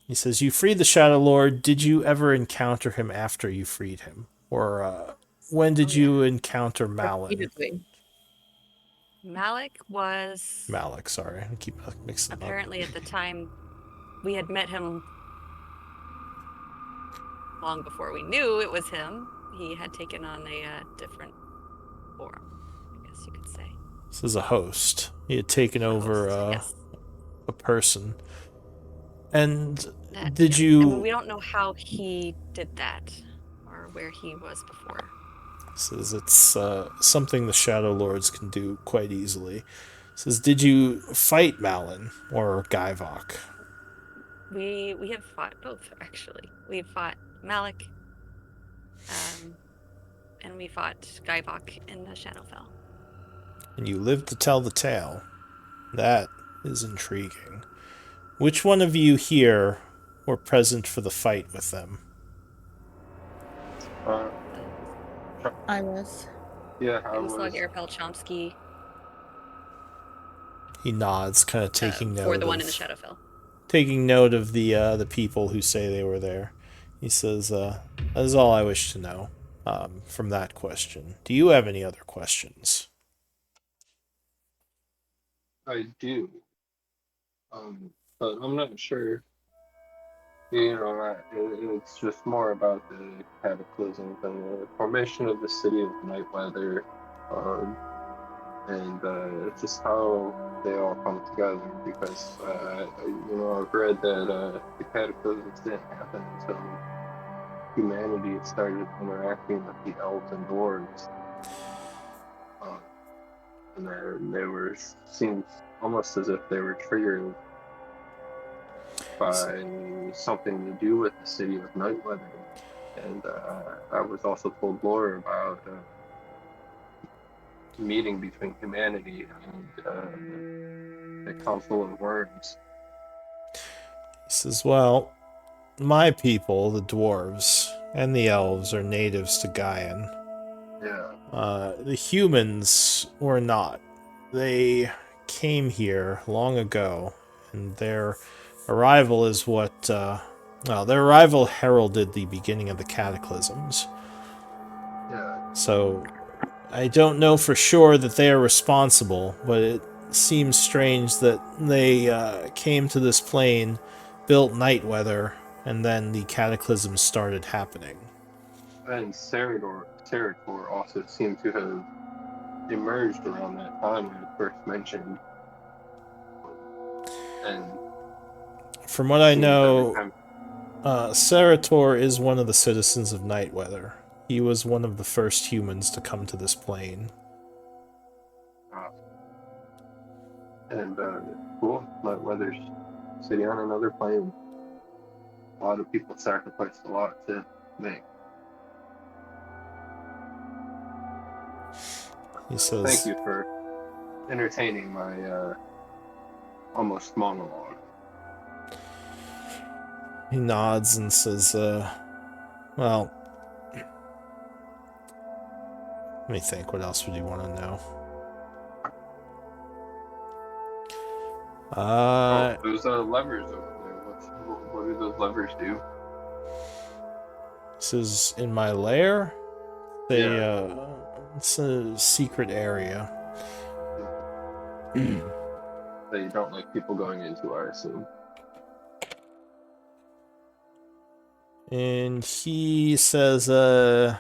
He says, you freed the Shadowlord. Did you ever encounter him after you freed him? Or when did you encounter Malin? Repeatedly. Malik was Malek, sorry. I keep mixing them up. apparently at the time we had met him long before we knew it was him. he had taken on a different form, I guess you could say. This is a host. He had taken A over host, yes. a person. And That, did yeah. you... I mean, we don't know how he did that or where he was before. Says it's something the Shadowlords can do quite easily. Says, did you fight Malin or Gaivok? We have fought both, actually. We've fought Malik, and we fought Gaivok in the Shadowfell. And you lived to tell the tale. That is intriguing. Which one of you here were present for the fight with them? I was. Yeah, I It was was. Arpel Chomsky He nods, kind of taking for note the one of... in the Shadowfell. Taking note of the people who say they were there. He says, that is all I wish to know from that question. Do you have any other questions? I do. But I'm not sure. You know, it's just more about the cataclysms and the formation of the city of Nightweather, and just how they all come together. Because you know, I've read that the cataclysms didn't happen until humanity started interacting with the elves and dwarves, and they were seemed almost as if they were triggered by something to do with the city of Nightweather. And I was also told lore about a meeting between humanity and the Council of Worms. He says, well, my people, the dwarves, and the elves are natives to Gaian. Yeah. The humans were not. They came here long ago, and their arrival is what... their arrival heralded the beginning of the cataclysms. Yeah. So, I don't know for sure that they are responsible, but it seems strange that they came to this plane, built Nightweather, and then the cataclysms started happening. And Cerador also seemed to have emerged around that time when it first mentioned. And from what I know, time... Serator is one of the citizens of Nightweather. He was one of the first humans to come to this plane. And cool, Nightweather's city on another plane. A lot of people sacrificed a lot to make. He says, thank you for entertaining my almost monologue. He nods and says, well, let me think, what else would you want to know? Those levers over there. What do those levers do? This is in my lair. It's a secret area. That you don't like people going into, I assume. And he says, okay,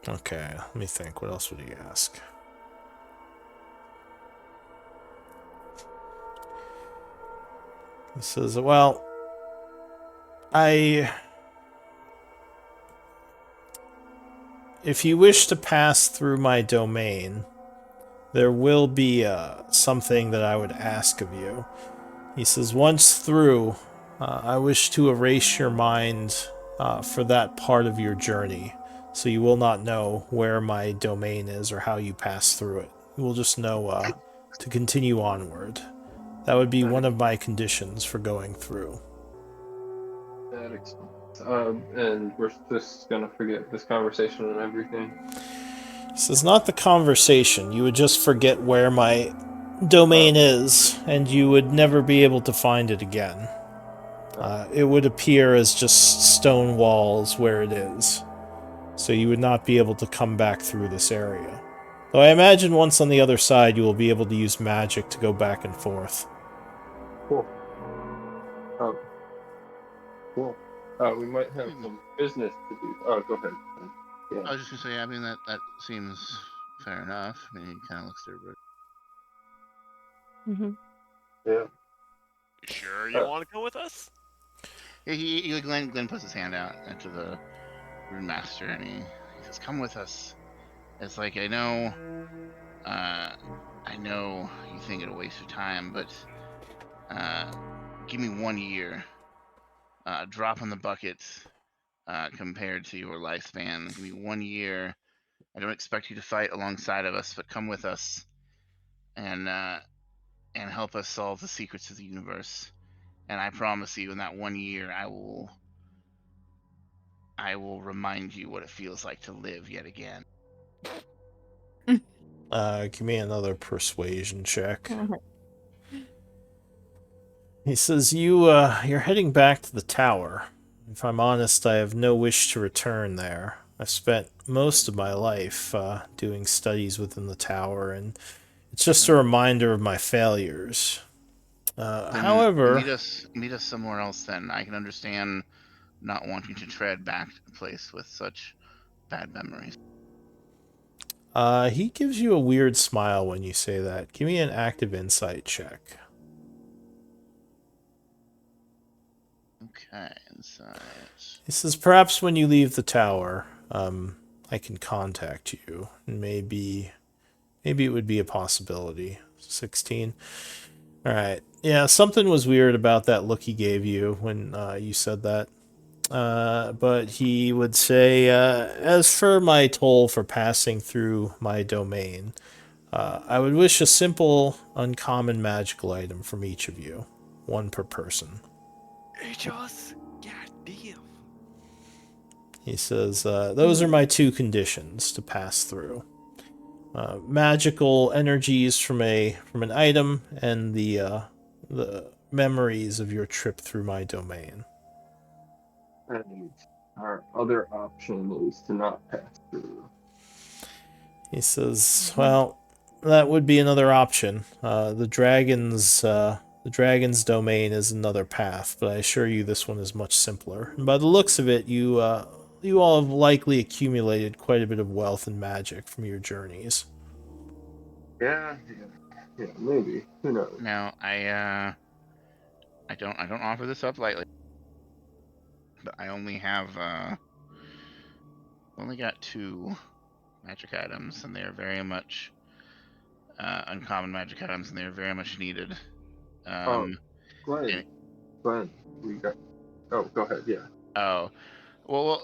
let me think. What else would he ask? He says, well, if you wish to pass through my domain, there will be something that I would ask of you. He says, once through, I wish to erase your mind for that part of your journey, so you will not know where my domain is or how you pass through it. You will just know to continue onward. That would be one of my conditions for going through. That explains. And we're just gonna forget this conversation and everything. This is not the conversation. You would just forget where my domain is, and you would never be able to find it again. It would appear as just stone walls where it is. So you would not be able to come back through this area. Though I imagine once on the other side you will be able to use magic to go back and forth. Cool. Cool. We might have some business to do. Oh, go ahead. Yeah. I was just gonna say, I mean, that seems fair enough. I mean, he kind of looks at everybody. Mm-hmm. Yeah. You sure you want to go with us? Yeah, Glenn puts his hand out into the Rune Master, and he says, "Come with us." It's like, I know you think it'll waste your time, but give me 1 year. Drop in the bucket compared to your lifespan. Give me 1 year. I don't expect you to fight alongside of us, but come with us and help us solve the secrets of the universe. And I promise you, in that 1 year, I will remind you what it feels like to live yet again. Give me another persuasion check. He says, you're heading back to the tower. If I'm honest, I have no wish to return there. I've spent most of my life doing studies within the tower, and it's just a reminder of my failures. However, meet us somewhere else then. I can understand not wanting to tread back to a place with such bad memories. he gives you a weird smile when you say that. Give me an active insight check. Okay, insight. He says, perhaps when you leave the tower, I can contact you. Maybe it would be a possibility. 16. Alright. Yeah, something was weird about that look he gave you when you said that. But he would say, as for my toll for passing through my domain, I would wish a simple, uncommon magical item from each of you. One per person. Just goddamn. He says, those are my two conditions to pass through. Magical energies from an item, and the memories of your trip through my domain. And our other option is to not pass through. He says, well, that would be another option. The dragon's domain is another path, but I assure you this one is much simpler. And by the looks of it, you all have likely accumulated quite a bit of wealth and magic from your journeys. Yeah, maybe. Who knows? Now, I don't offer this up lightly, but I only got 2 magic items, and they are very much uncommon magic items, and they are very much needed. Glenn, we got. Oh, go ahead. Yeah. Oh, well,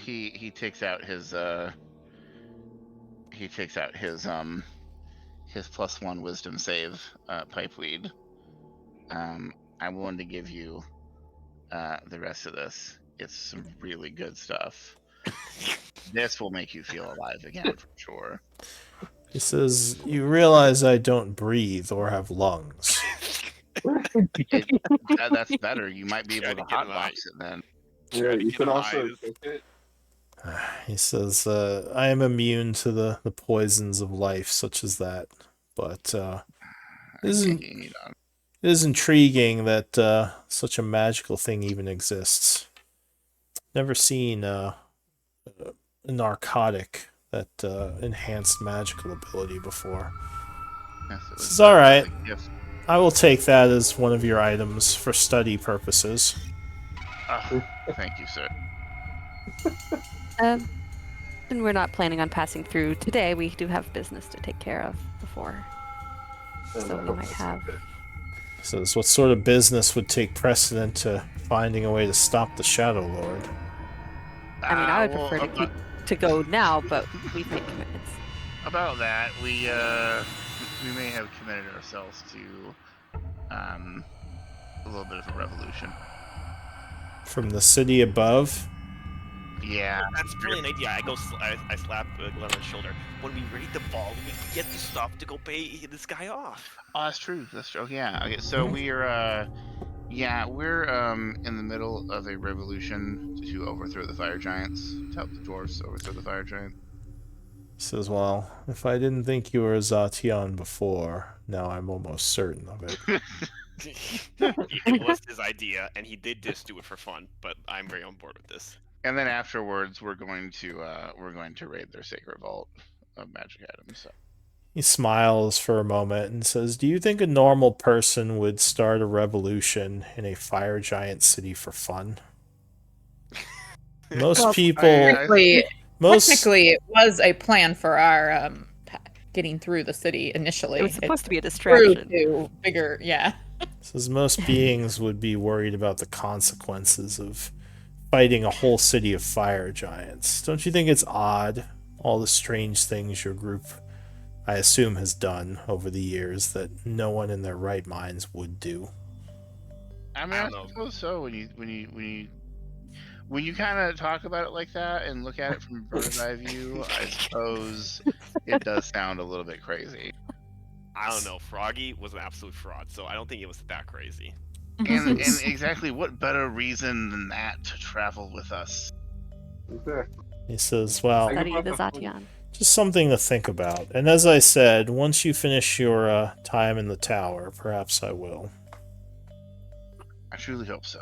he takes out his his +1 wisdom save pipeweed. I'm willing to give you the rest of this. It's some really good stuff. This will make you feel alive again for sure. He says, you realize I don't breathe or have lungs. That's better. You might be able to hotbox it then. Yeah, you can also cook it. He says, I am immune to the poisons of life, such as that. But it is intriguing that such a magical thing even exists. Never seen a narcotic that enhanced magical ability before. This is alright. I will take that as one of your items for study purposes. Thank you, sir. And we're not planning on passing through today. We do have business to take care of before. So we might have. So what sort of business would take precedent to finding a way to stop the Shadowlord? I mean, I would prefer to go now, but we've made commitments. About that, we may have committed ourselves to a little bit of a revolution. From the city above? Yeah. That's a brilliant idea. I slap Glenn on the shoulder. When we raid the vault, we can get the stuff to go pay this guy off. Oh, that's true. Yeah. Okay, so we're in the middle of a revolution to overthrow the fire giants, to help the dwarves overthrow the fire giants. He says, well, if I didn't think you were a Zation before, now I'm almost certain of it. It was his idea, and he did just do it for fun. But I'm very on board with this. And then afterwards, we're going to raid their sacred vault of magic items. So. He smiles for a moment and says, "Do you think a normal person would start a revolution in a fire giant city for fun?" Most Well, people, Technically, most technically, it was a plan for our getting through the city initially. It was supposed to be a grew distraction. to bigger, yeah. says most beings would be worried about the consequences of fighting a whole city of fire giants. Don't you think it's odd, all the strange things your group, I assume, has done over the years that no one in their right minds would do? I mean, I I don't know. suppose so. When you kind of talk about it like that and look at it from a bird's eye view, I suppose it does sound a little bit crazy. I don't know. Froggy was an absolute fraud, so I don't think it was that crazy. And exactly what better reason than that to travel with us? Exactly. He says, well, Think Study about the the- Zatian. just something to think about. And as I said, once you finish your time in the tower, perhaps I will. I truly hope so.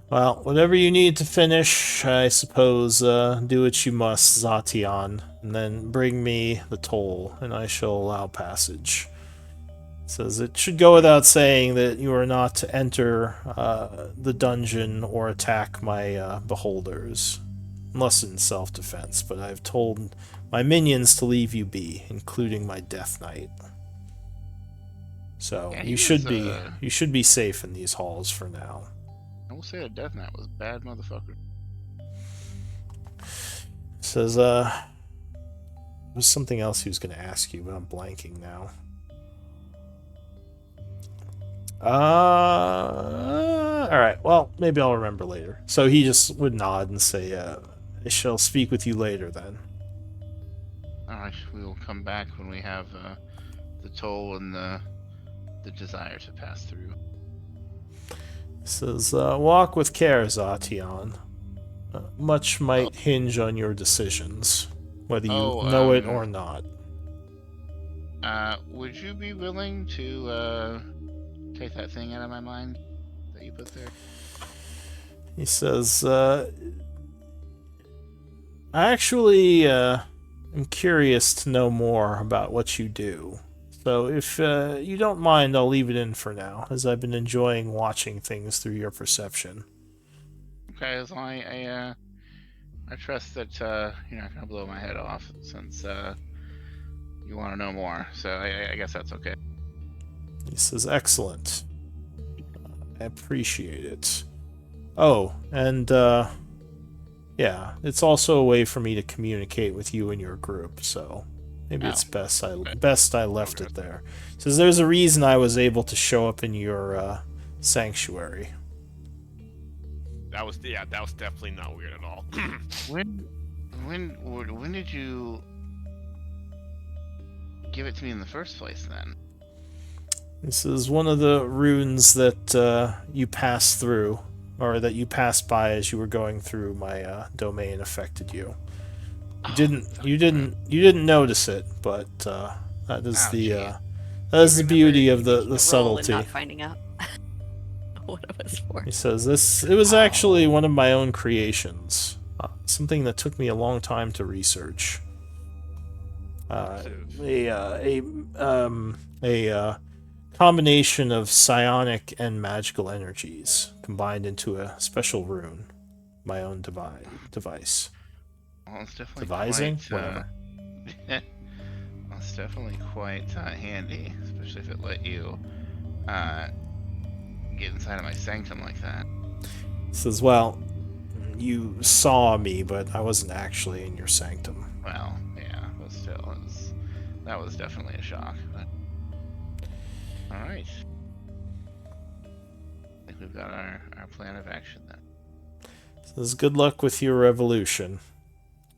Well, whatever you need to finish, I suppose, do what you must, Zatian, and then bring me the toll, and I shall allow passage. Says it should go without saying that you are not to enter the dungeon or attack my beholders, unless in self-defense, but I've told my minions to leave you be, including my Death Knight. So Yeah, you he should was, be safe in these halls for now. I will say a Death Knight was a bad motherfucker. Says there was something else he was going to ask you, but I'm blanking now. All right. Well, maybe I'll remember later. So he just would nod and say, "I shall speak with you later then." Alright, we will come back when we have the toll and the desire to pass through. Says, "Walk with care, Zatian. Much might hinge on your decisions, whether you know it or not." Would you be willing to take that thing out of my mind that you put there? He says, "I actually am curious to know more about what you do. So if you don't mind, I'll leave it in for now, as I've been enjoying watching things through your perception." Okay, as long as I trust that you're not gonna blow my head off, since you want to know more. So I guess that's okay. He says, "Excellent. I appreciate it. Oh, and yeah, it's also a way for me to communicate with you and your group, so maybe it's best I left it there." Says there's a reason I was able to show up in your sanctuary. That was definitely not weird at all. When did you give it to me in the first place, then? This is one of the runes that you passed through, or that you passed by as you were going through my domain affected you. You didn't notice it, but that is the beauty of the subtlety. Not finding out what it was for. He says it was actually one of my own creations, something that took me a long time to research. A combination of psionic and magical energies combined into a special rune, my own device. Well, it's definitely Devising? Whatever. Well, it's definitely quite handy, especially if it let you get inside of my sanctum like that. He says, well, you saw me, but I wasn't actually in your sanctum. Well, yeah, but still, that was definitely a shock. But... Alright. I think we've got our plan of action then. Says, good luck with your revolution.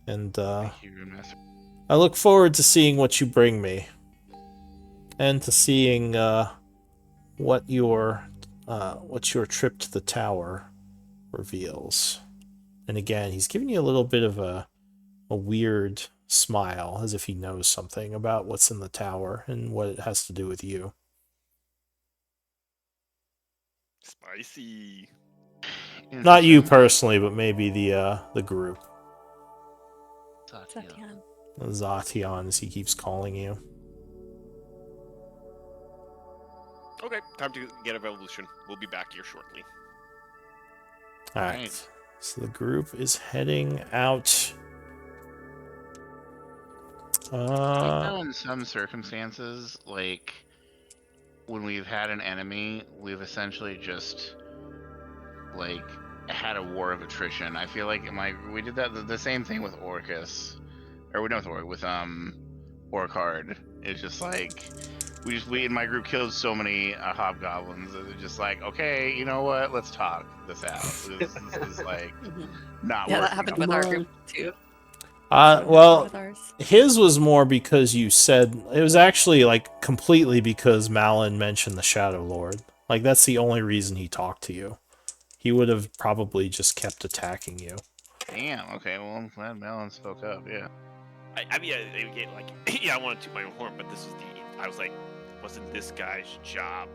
And Thank you, Master. I look forward to seeing what you bring me. And to seeing what your trip to the tower reveals. And again, he's giving you a little bit of a weird smile, as if he knows something about what's in the tower and what it has to do with you. Spicy. Not you Interesting. personally, but maybe the group. Satya. Satyan. Zation, as he keeps calling you. Okay, time to get a revolution. We'll be back here shortly. All right. Right. So the group is heading out. You know, in some circumstances, like when we've had an enemy, we've essentially just like had a war of attrition. I feel like we did that the same thing with Orcus, or not with Orc, with Orcard. It's just like we in my group killed so many hobgoblins. It's just like, okay, you know what? Let's talk this out. This is like not Yeah, that working happened out. with our group too. Well, With ours. his was more because you said it was actually like completely because Malin mentioned the Shadowlord. Like that's the only reason he talked to you. He would have probably just kept attacking you. Damn. Okay. Well, I'm glad Malin spoke up. Yeah. I mean, like, yeah, I wanted to toot my own horn, but this was I was like, wasn't this guy's job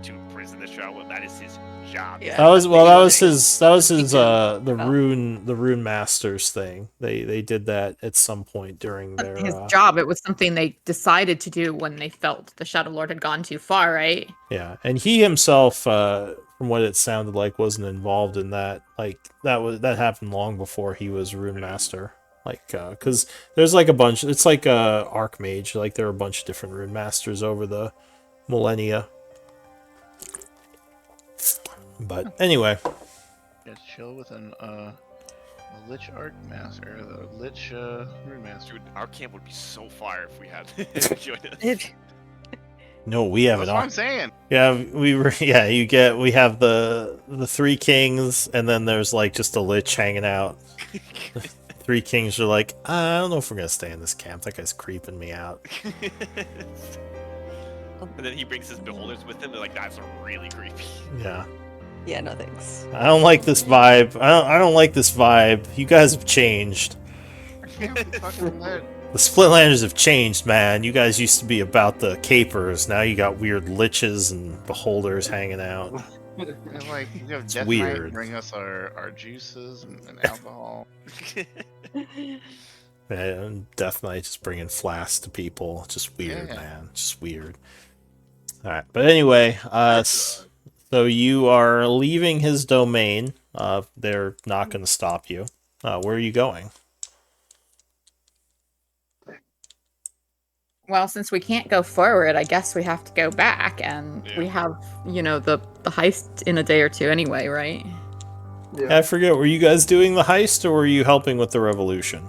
to imprison the Shadowlord? That is his job. Yeah. That was Well. the rune masters thing. They did that at some point during their His job. It was something they decided to do when they felt the Shadow Lord had gone too far, right? yeah, and he himself, from what it sounded like, wasn't involved in that. Like that happened long before he was rune master. Like, because there's like a bunch. It's like Archmage. Like there are a bunch of different rune masters over the millennia. But anyway, Yeah, chill with a Lich Arc Master, the Lich Rune Master. Dude, our camp would be so fire if we had him join us. no, we have That's it what on. I'm saying. Yeah, we have the three kings, and then there's like just a lich hanging out. Three kings are like, I don't know if we're gonna stay in this camp. That guy's creeping me out. And then he brings his beholders with him. They're like, that's really creepy. Yeah, Yeah, no thanks. I don't like this vibe. I don't like this vibe. You guys have changed. I can't be fucking lit. The Splitlanders have changed, man. You guys used to be about the capers. Now you got weird liches and beholders hanging out. And like, we have It's Death weird. Knight bring us our juices and alcohol. And Death Knight just bringing flasks to people. Just weird, Yeah. man. Just weird. All right, but anyway, so you are leaving his domain. They're not going to stop you. Where are you going? Well, since we can't go forward, I guess we have to go back, and we have, the heist in a day or two anyway, right? Yeah. I forget. Were you guys doing the heist, or were you helping with the revolution?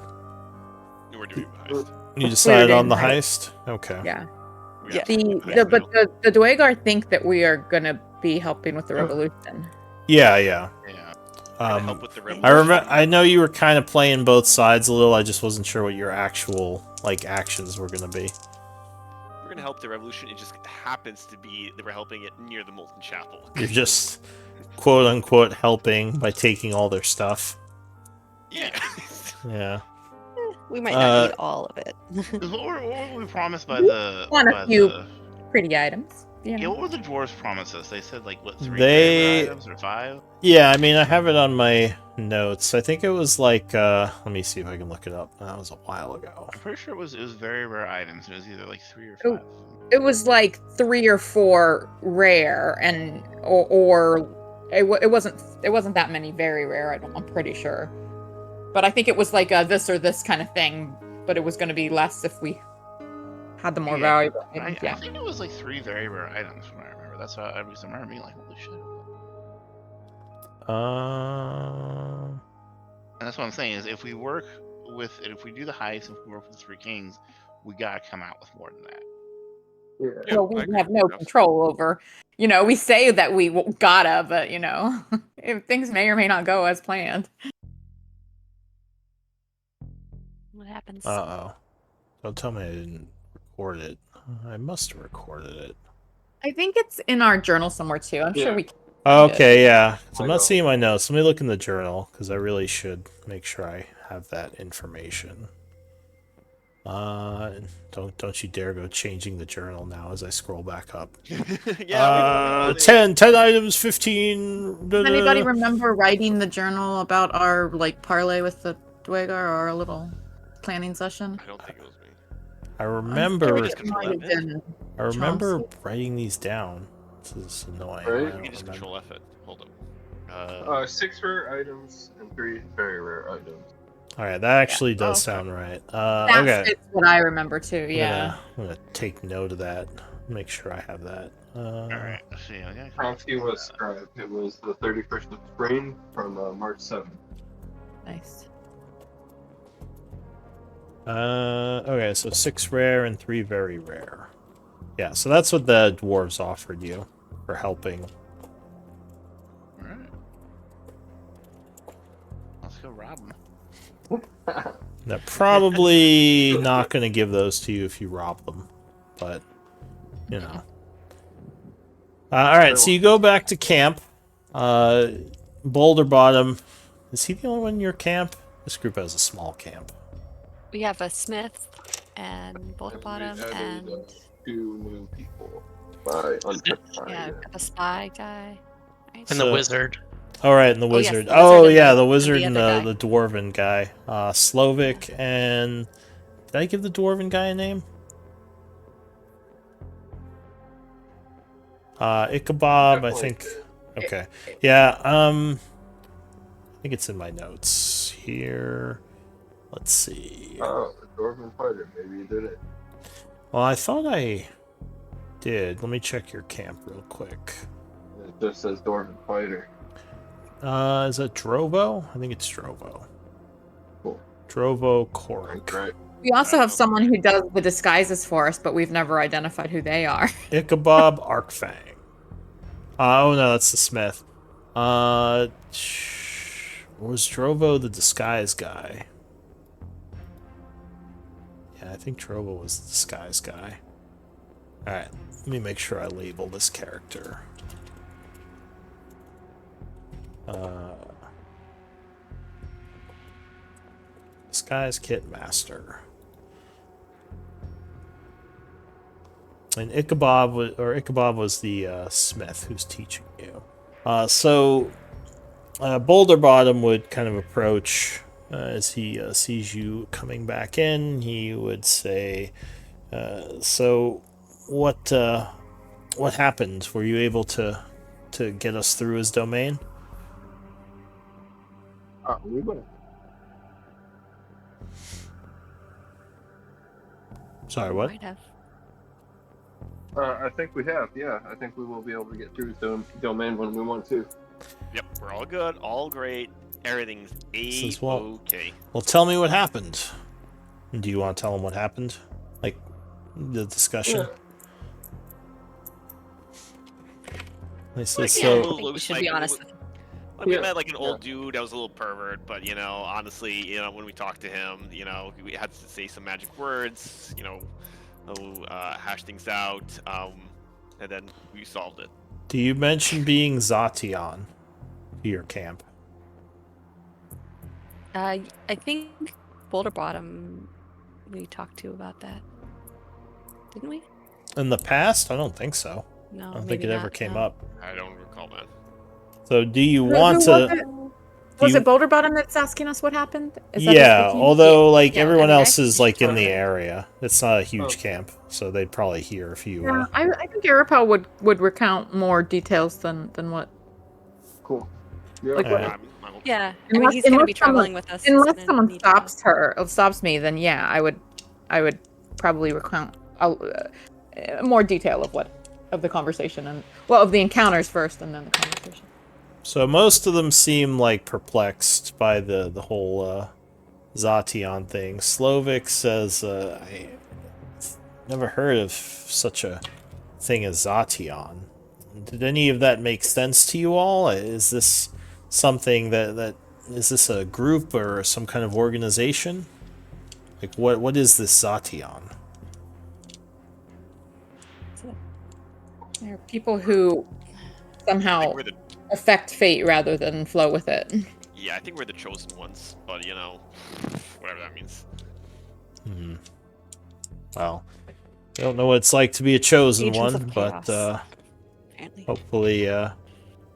We're doing the heist. You decided doing on the the heist. Okay. Yeah. We Yeah. absolutely The have but to. the Dwegar think that we are gonna be helping with the revolution. Yeah. Yeah. We're gonna help with the revolution. I remember. I know you were kind of playing both sides a little. I just wasn't sure what your actual actions were going to be. We're gonna help the revolution. It just happens to be that we're helping it near the Molten Chapel. You're just quote unquote helping by taking all their stuff. Yeah. Yeah. We might not need all of it. What were we promised by the? Want a by few the- pretty items. Yeah, what were the dwarves promise us? They said like what 3 They- favorite items or 5? Yeah. I mean, I have it on my notes. I think it was like. Let me see if I can look it up. That was a while ago. I'm pretty sure it was very rare items. It was either like 3 or Oh. 5. It was like 3 or 4 rare, and or it wasn't that many very rare. I'm pretty sure, but I think it was like a this or this kind of thing. But it was going to be less if we had the more Yeah, valuable I items. Yeah. think it was like 3 very rare items from what I remember. That's how I remember being like, holy shit. And that's what I'm saying is if we do the heist, if we work with the 3 kings, we gotta come out with more than that. Yeah. Yeah, Well, we I agree have with no that. control over. We say that we gotta, but if things may or may not go as planned. What happens? Oh. Don't tell me I didn't record it. I must have recorded it. I think it's in our journal somewhere too. I'm sure Yeah. we. Can Okay, yeah. So I'm I not know. seeing my notes. Let me look in the journal because I really should make sure I have that information. Don't you dare go changing the journal now as I scroll back up. Yeah. 10 items, 15. Does anybody remember writing the journal about our like parlay with the Dwegar or our little planning session? I don't think it was me. I I'm remember. sure Just it might have control been I remember Chauncey. writing these down. This is annoying. Right? I You don't can just remember. control F it. Hold up. 6 rare items and 3 very rare items. All right, that actually does okay. sound right. That Okay. fits what I remember too. Yeah. I'm gonna take note of that. Make sure I have that. All right. Let's see. Chauncey was scribe. It was the 31st of spring from March 7th. Nice. Okay, so 6 rare and 3 very rare. Yeah, so that's what the dwarves offered you for helping. All right. Let's go rob them. They're probably not going to give those to you if you rob them, but you know. All right, so you go back to camp. Boulder Bottom. Is he the only one in your camp? This group has a small camp. We have a smith and Boulder Bottom we added, and 2 new people by Unchecked yeah, Fire. we have a spy guy. Right? And the wizard. All right, and the Oh, yes, wizard. the wizard Oh and yeah, the- the and wizard the and other the dwarven guy. Slovik and did I give the dwarven guy a name? Ichabod, I Definitely. think. Okay. Yeah, I think it's in my notes here. Let's see. Oh, the Dwarven Fighter. Maybe you did it. Well, I thought I did. Let me check your camp real quick. It just says Dwarven Fighter. Is that Drovo? I think it's Drovo. Cool. Drovo Korik. Right. We also have someone who does the disguises for us, but we've never identified who they are. Ichabod Arkfang. Oh no, that's the smith. Was Drovo the disguise guy? Yeah, I think Drovo was the disguise guy. Alright, let me make sure I label this character. Disguise Kit Master. And Ichabod was the smith who's teaching you. Boulder Bottom would kind of approach as he sees you coming back in. He would say, "So, what happened? Were you able to get us through his domain?" We went. Sorry, what? Might have. I think we have. Yeah, I think we will be able to get through his domain when we want to. Yep, we're all good, all great. Everything's Says what? okay. Well, tell me what happened. Do you want to tell him what happened? Like the discussion? Yeah. They said, Yeah, so. I little think we loose, should like, be honest with him. We Yeah. met like an old dude that was a little pervert, but honestly, when we talked to him, we had to say some magic words, hash things out, and then we solved it. Do you mention being Zation to your camp? I think Boulder Bottom we talked to about that. Didn't we? In the past? I don't think so. No. I don't think maybe it ever not, came no. up. I don't recall, man. So do you Who want was to... it? Was you- it Boulder Bottom that's asking us what happened? Is that who's Yeah, speaking? although like Yeah, everyone I mean, else is like in the Okay. area. It's not a huge Oh. camp, so they'd probably hear if you... Yeah, I think Arapaw would recount more details than what. Cool. Yeah. Like, Alright. I'm okay. Yeah. I mean, Unless- he's going to be unless someone- traveling with us. Unless and someone need to- stops me, then yeah, I would probably recount more detail of the conversation and of the encounters first, and then the conversation. So most of them seem like perplexed by the whole Zation thing. Slovik says, I never heard of such a thing as Zation. Did any of that make sense to you all? Is this something that is this a group or some kind of organization? Like what is this Zation? There are people who I somehow think we're the affect fate rather than flow with it. I think we're the chosen ones, but whatever that means. Hmm. well, I don't know what it's like to be a chosen Agents one, of but chaos, apparently. hopefully,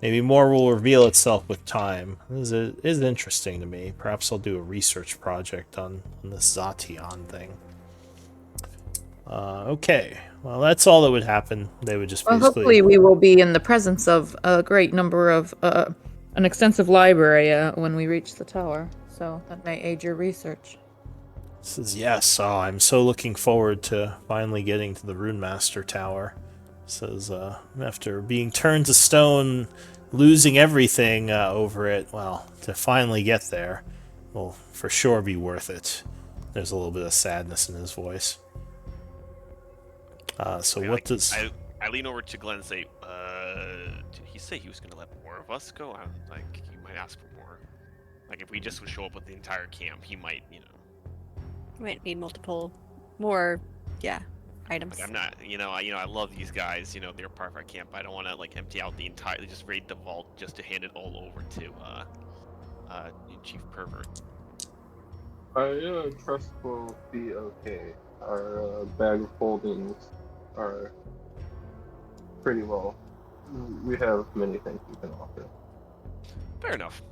maybe more will reveal itself with time. This is interesting to me. Perhaps I'll do a research project on this Zation thing. Okay, well, that's all that would happen. They would just Well, basically... hopefully we will be in the presence of a great number of an extensive library when we reach the tower. So that may aid your research. Says yes. Oh, I'm so looking forward to finally getting to the Runemaster Tower. Says after being turned to stone, losing everything over it, well, to finally get there will for sure be worth it. There's a little bit of sadness in his voice. So Okay, what does... I lean over to Glenn and say, did he say he was going to let more of us go? Like, he might ask for more. Like, if we just would show up with the entire camp, he might, you know. Might need multiple, more, items. Like, I'm not, I love these guys. You know, they're part of our camp. I don't want to like empty out the entire, just raid the vault just to hand it all over to Chief Pervert. I trust we'll be okay. Our bag of holdings are pretty well. We have many things we can offer. Fair enough.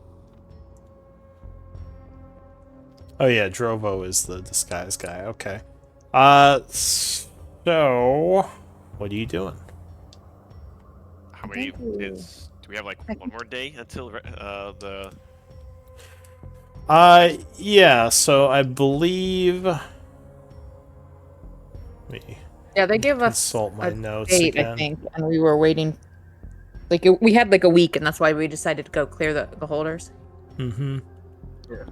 Oh yeah, Drovo is the disguise guy. Okay. So what are you doing? How many? Do we have like one more day until the? Yeah. So I believe. Yeah, they give us consult my a notes date, again. I think, and we were waiting. Like we had like a week, and that's why we decided to go clear the holders. Mm-hmm. Yeah.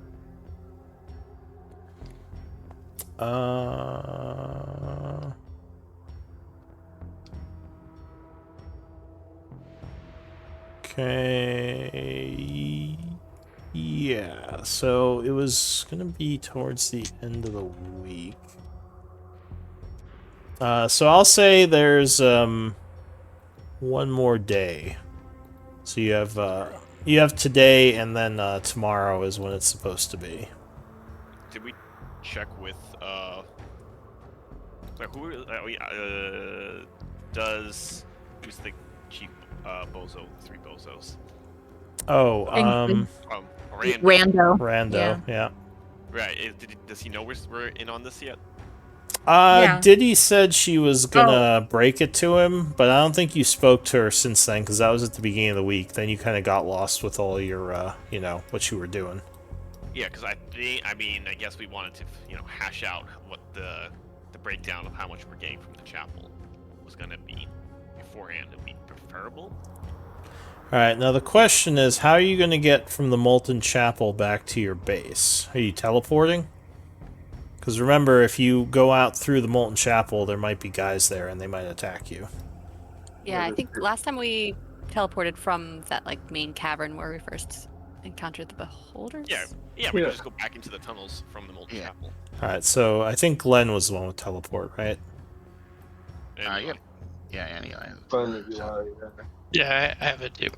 Okay. Yeah, so it was gonna be towards the end of the week. So I'll say there's one more day. So you have today, and then tomorrow is when it's supposed to be. Did we check with who's the chief bozo? 3 bozos. Oh, Rando. Rando, yeah. Right. Does he know we're in on this yet? Yeah. Diddy said she was gonna break it to him, but I don't think you spoke to her since then, because that was at the beginning of the week. Then you kind of got lost with all your, what you were doing. Yeah, because I guess we wanted to, hash out what the breakdown of how much we're getting from the chapel was gonna be beforehand. It'd be preferable. Alright, now the question is, how are you going to get from the Molten Chapel back to your base? Are you teleporting? Because remember, if you go out through the Molten Chapel, there might be guys there and they might attack you. Yeah, I think last time we teleported from that main cavern where we first encountered the beholders. Yeah, we can just go back into the tunnels from the Molten Chapel. Alright, so I think Glenn was the one with teleport, right? Yep. Yeah, and Eli. Yeah, I have it too.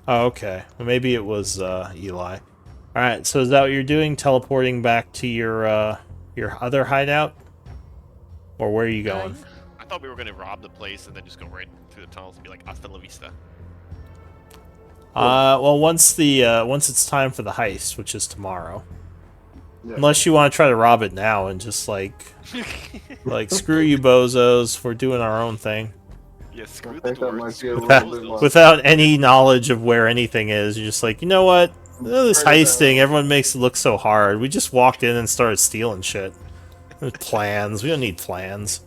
Oh, okay. Well, maybe it was Eli. Alright, so is that what you're doing? Teleporting back to your other hideout? Or where are you going? I thought we were gonna rob the place and then just go right through the tunnels and be like, hasta la vista. Well, once it's time for the heist, which is tomorrow. Yeah. Unless you want to try to rob it now and just screw you bozos, we're doing our own thing. Yeah, screw I the think that doors. might be a screw little the bit bozos. much. Without any knowledge of where anything is, you're just like, you know what? This Right heisting, now. everyone makes it look so hard. We just walked in and started stealing shit. There's plans. We don't need plans.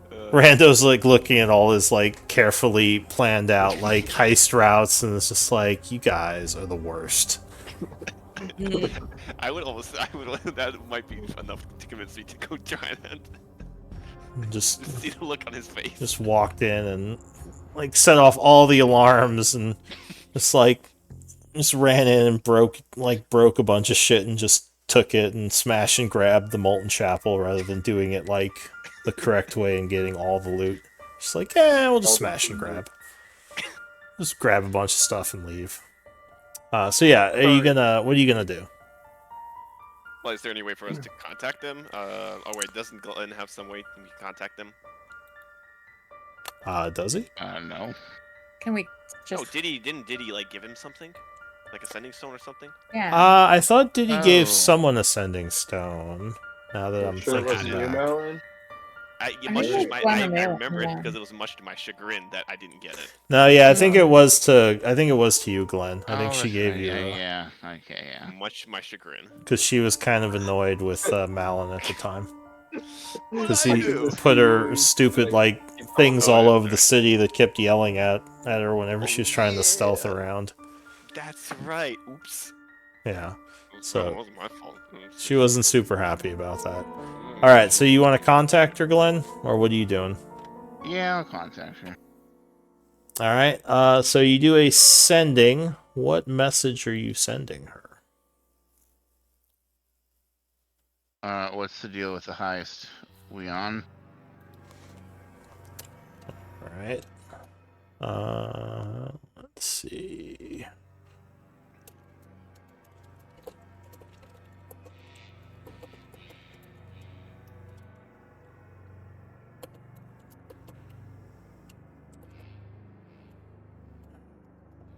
Rando's looking at all this carefully planned out heist routes, and it's just like, you guys are the worst. that might be enough to convince me to go try and Just see the look on his face. just walked in and set off all the alarms and just ran in and broke a bunch of shit and just took it and smashed and grabbed the Molten Chapel rather than doing it the correct way and getting all the loot. Just we'll just smash and grab. Just grab a bunch of stuff and leave. So yeah, what are you gonna do? Well, is there any way for us to contact them? Oh wait, doesn't Glenn have some way we can contact them? Does he? No. Can we Oh, just? didn't Diddy like give him something? Like a sending stone or something? Yeah. I thought Diddy gave Oh. someone a sending stone. Now that I'm Sure, it thinking wasn't you, back. Malin? I think it was I Glenn or remember it Malin. because it was much to my chagrin that I didn't get it. No, yeah, I think it was to you, Glenn. I think Oh, she that's gave right, you yeah. Okay, yeah. Much to my chagrin. because she was kind of annoyed with Malin at the time because I he do? put her stupid like things Oh, all yeah, over the okay. city that kept yelling at her whenever Oh, she was trying to stealth yeah. around. That's right. Oops. Yeah, It So- wasn't my fault. Oops. she wasn't super happy about that. All right, so you want to contact her, Glenn, or what are you doing? Yeah, I'll contact her. All right, so you do a sending. What message are you sending her? What's the deal with the heist? We on? All right. Let's see.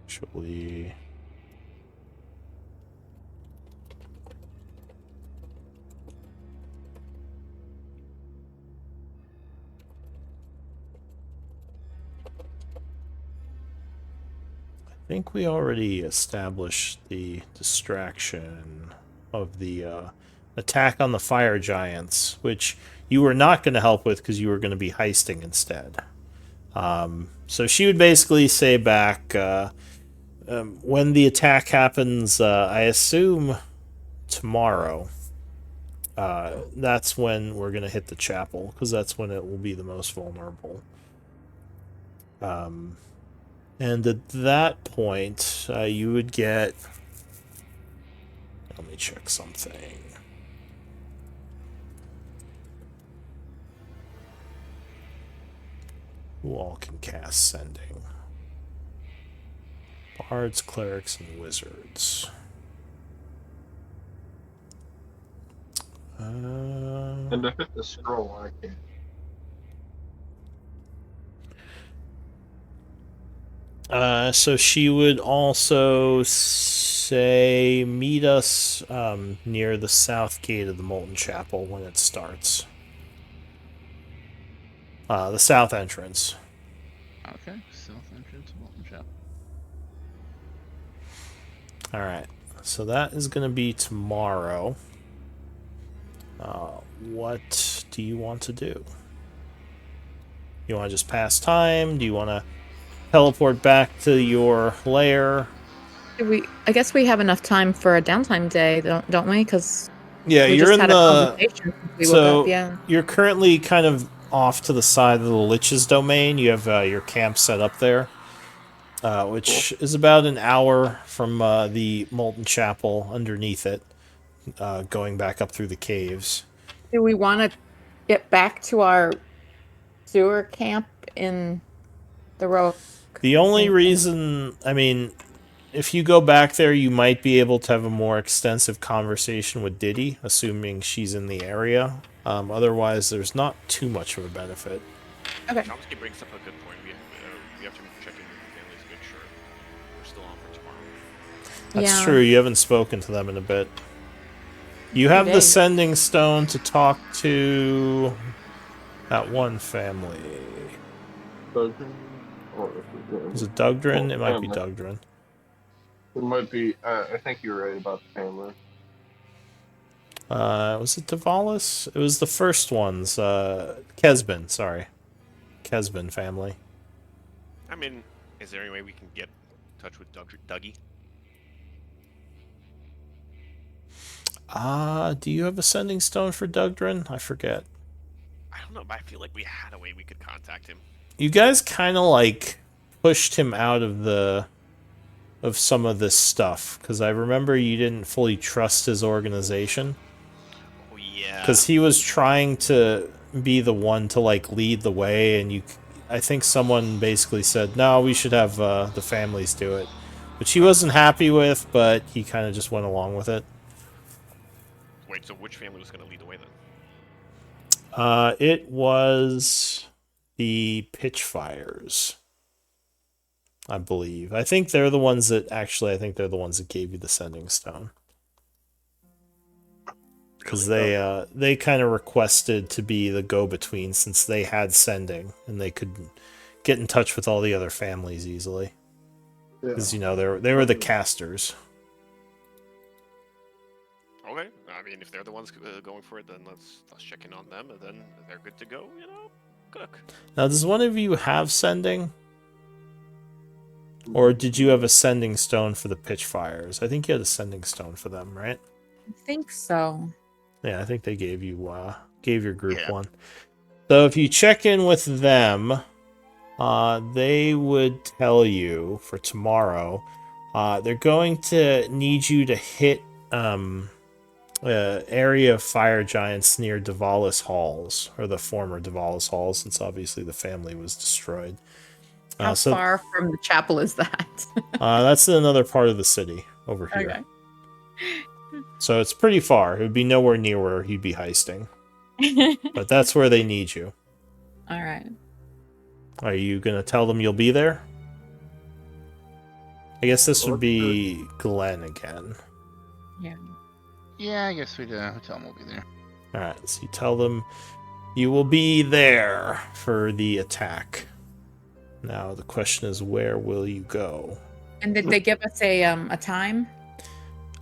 Actually, I think we already established the distraction of the attack on the fire giants, which you were not going to help with because you were going to be heisting instead. So she would basically say back, when the attack happens, I assume tomorrow, that's when we're going to hit the chapel, because that's when it will be the most vulnerable. And at that point, you would get... Let me check something. Who all can cast Sending? Bards, clerics, and wizards. And to hit the scroll, I can't. So she would also say, meet us near the south gate of the Molten Chapel when it starts. The south entrance. Okay, south entrance, Molten Chapel. Alright, so that is going to be tomorrow. What do you want to do? You want to just pass time? Do you want to teleport back to your lair? I guess we have enough time for a downtime day, don't we? Because Yeah, we you're just in had a the... conversation since we So woke up. Yeah. you're currently kind of off to the side of the Lich's domain. You have your camp set up there, which is about an hour from the Molten Chapel underneath it, going back up through the caves. Do we want to get back to our sewer camp in the row? The only reason, I mean, if you go back there, you might be able to have a more extensive conversation with Diddy, assuming she's in the area. Otherwise, there's not too much of a benefit. Okay. Chomsky brings up a good point. We have to check in with the families to make sure we're still on for tomorrow. That's Yeah. true. You haven't spoken to them in a bit. You have the days. Sending Stone to talk to that one family. Is it Dugdrin? It might be Dugdrin. It might be. I think you're right about the family. Was it Davalis? It was the first ones. Kesbin, sorry. Kesbin family. I mean, is there any way we can get in touch with Dougie? Do you have a Sending Stone for Dugdrin? I forget. I don't know, but I feel like we had a way we could contact him. You guys kind of like pushed him out of some of this stuff, because I remember you didn't fully trust his organization. Oh yeah. Because he was trying to be the one to like lead the way, and I think someone basically said, no, we should have the families do it, which he wasn't happy with, but he kind of just went along with it. Wait, so which family was going to lead the way then? It was the Pitchfires, I believe. I think they're the ones that gave you the sending stone. Because they kind of requested to be the go-between since they had sending and they could get in touch with all the other families easily. Because they were the casters. Okay, I mean, if they're the ones going for it, then let's check in on them, and then they're good to go. Cook. Now, does one of you have sending? Or did you have a sending stone for the Pitchfires? I think you had a sending stone for them, right? I think so. Yeah, I think they gave your group one. So if you check in with them, they would tell you for tomorrow. They're going to need you to hit area of fire giants near Davalis Halls, or the former Davalis Halls, since obviously the family was destroyed. How far from the chapel is that? That's in another part of the city over here. Okay. So it's pretty far. It would be nowhere near where you'd be heisting. But that's where they need you. All right. Are you going to tell them you'll be there? I guess this would be Glenn again. Yeah. Yeah, I guess we'd tell them we'll be there. Alright, so you tell them you will be there for the attack. Now the question is, where will you go? And did they give us a time?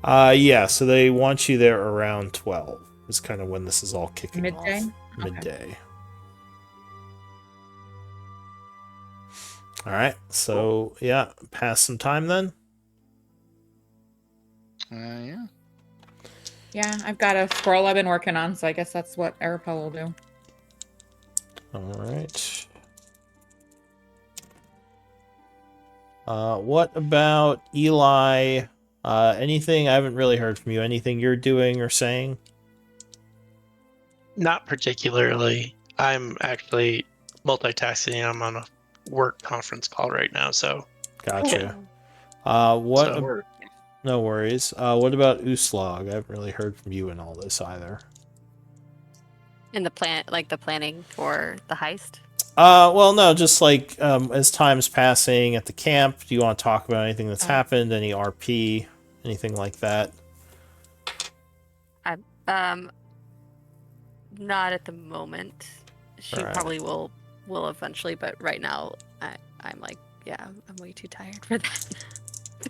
Yeah, so they want you there around 12. Is kind of when this is all kicking Midday? off. Midday. Okay. Alright, so yeah, pass some time then. Yeah. Yeah, I've got a scroll I've been working on, so I guess that's what Arapel will do. Alright. What about Eli? Anything? I haven't really heard from you. Anything you're doing or saying? Not particularly. I'm actually multitasking. I'm on a work conference call right now, so. Gotcha. So- No worries. What about Uslag? I haven't really heard from you in all this either. In the planning for the heist. Well, no, just like as time's passing at the camp, do you want to talk about anything that's happened? Any RP, anything like that? Not at the moment. She Alright. probably will eventually, but right now I'm like, yeah, I'm way too tired for that.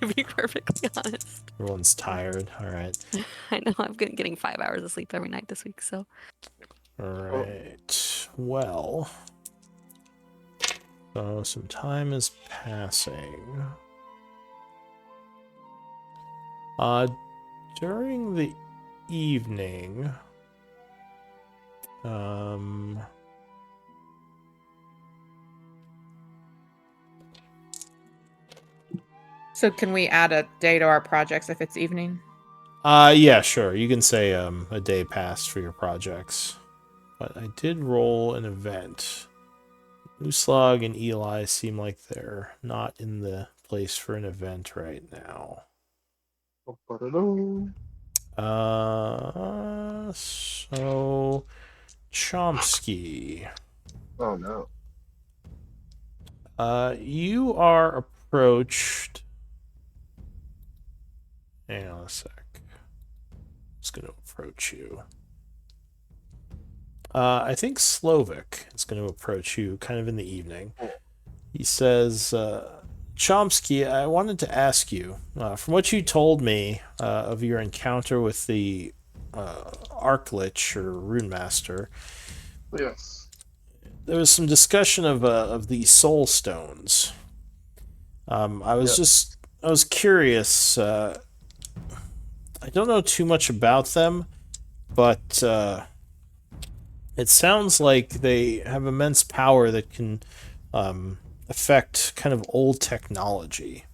To be perfectly honest. Everyone's tired. All right. I know I'm getting 5 hours of sleep every night this week, so. All right. Well, so some time is passing. During the evening, So can we add a day to our projects if it's evening? Yeah, sure. You can say a day passed for your projects. But I did roll an event. Uslag and Eli seem like they're not in the place for an event right now. So Chomsky. Oh no. You are approached. Hang on a sec. Just gonna approach you. I think Slovak is going to approach you kind of in the evening. He says, Chomsky, I wanted to ask you, from what you told me of your encounter with the Archlich or Rune Master, Yes. there was some discussion of the Soul Stones. I was curious. I don't know too much about them, but it sounds like they have immense power that can affect kind of old technology.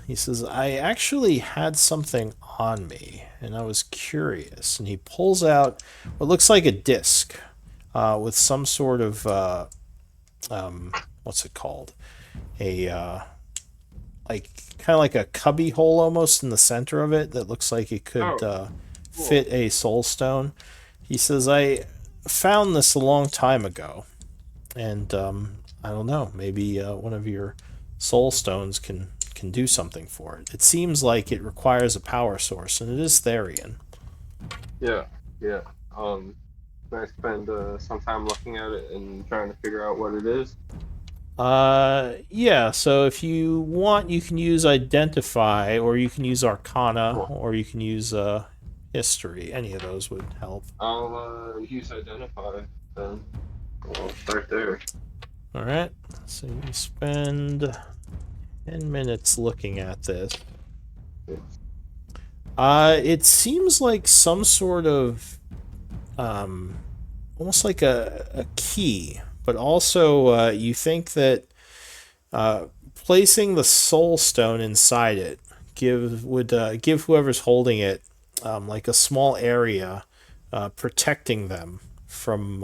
He says, I actually had something on me, and I was curious. And he pulls out what looks like a disc with some sort of, what's it called? Kind of like a cubby hole almost in the center of it that looks like it could fit a soul stone. He says, I found this a long time ago, and I don't know, maybe one of your soul stones can do something for it. It seems like it requires a power source, and it is Therian. Yeah, yeah. Can I spend some time looking at it and trying to figure out what it is? Yeah, so if you want, you can use Identify, or you can use Arcana, Cool. or you can use History. Any of those would help. I'll use Identify then. I'll start there. Alright, so you spend 10 minutes looking at this. It seems like some sort of, almost like a key, but also you think that placing the soul stone inside it would give whoever's holding it like a small area protecting them from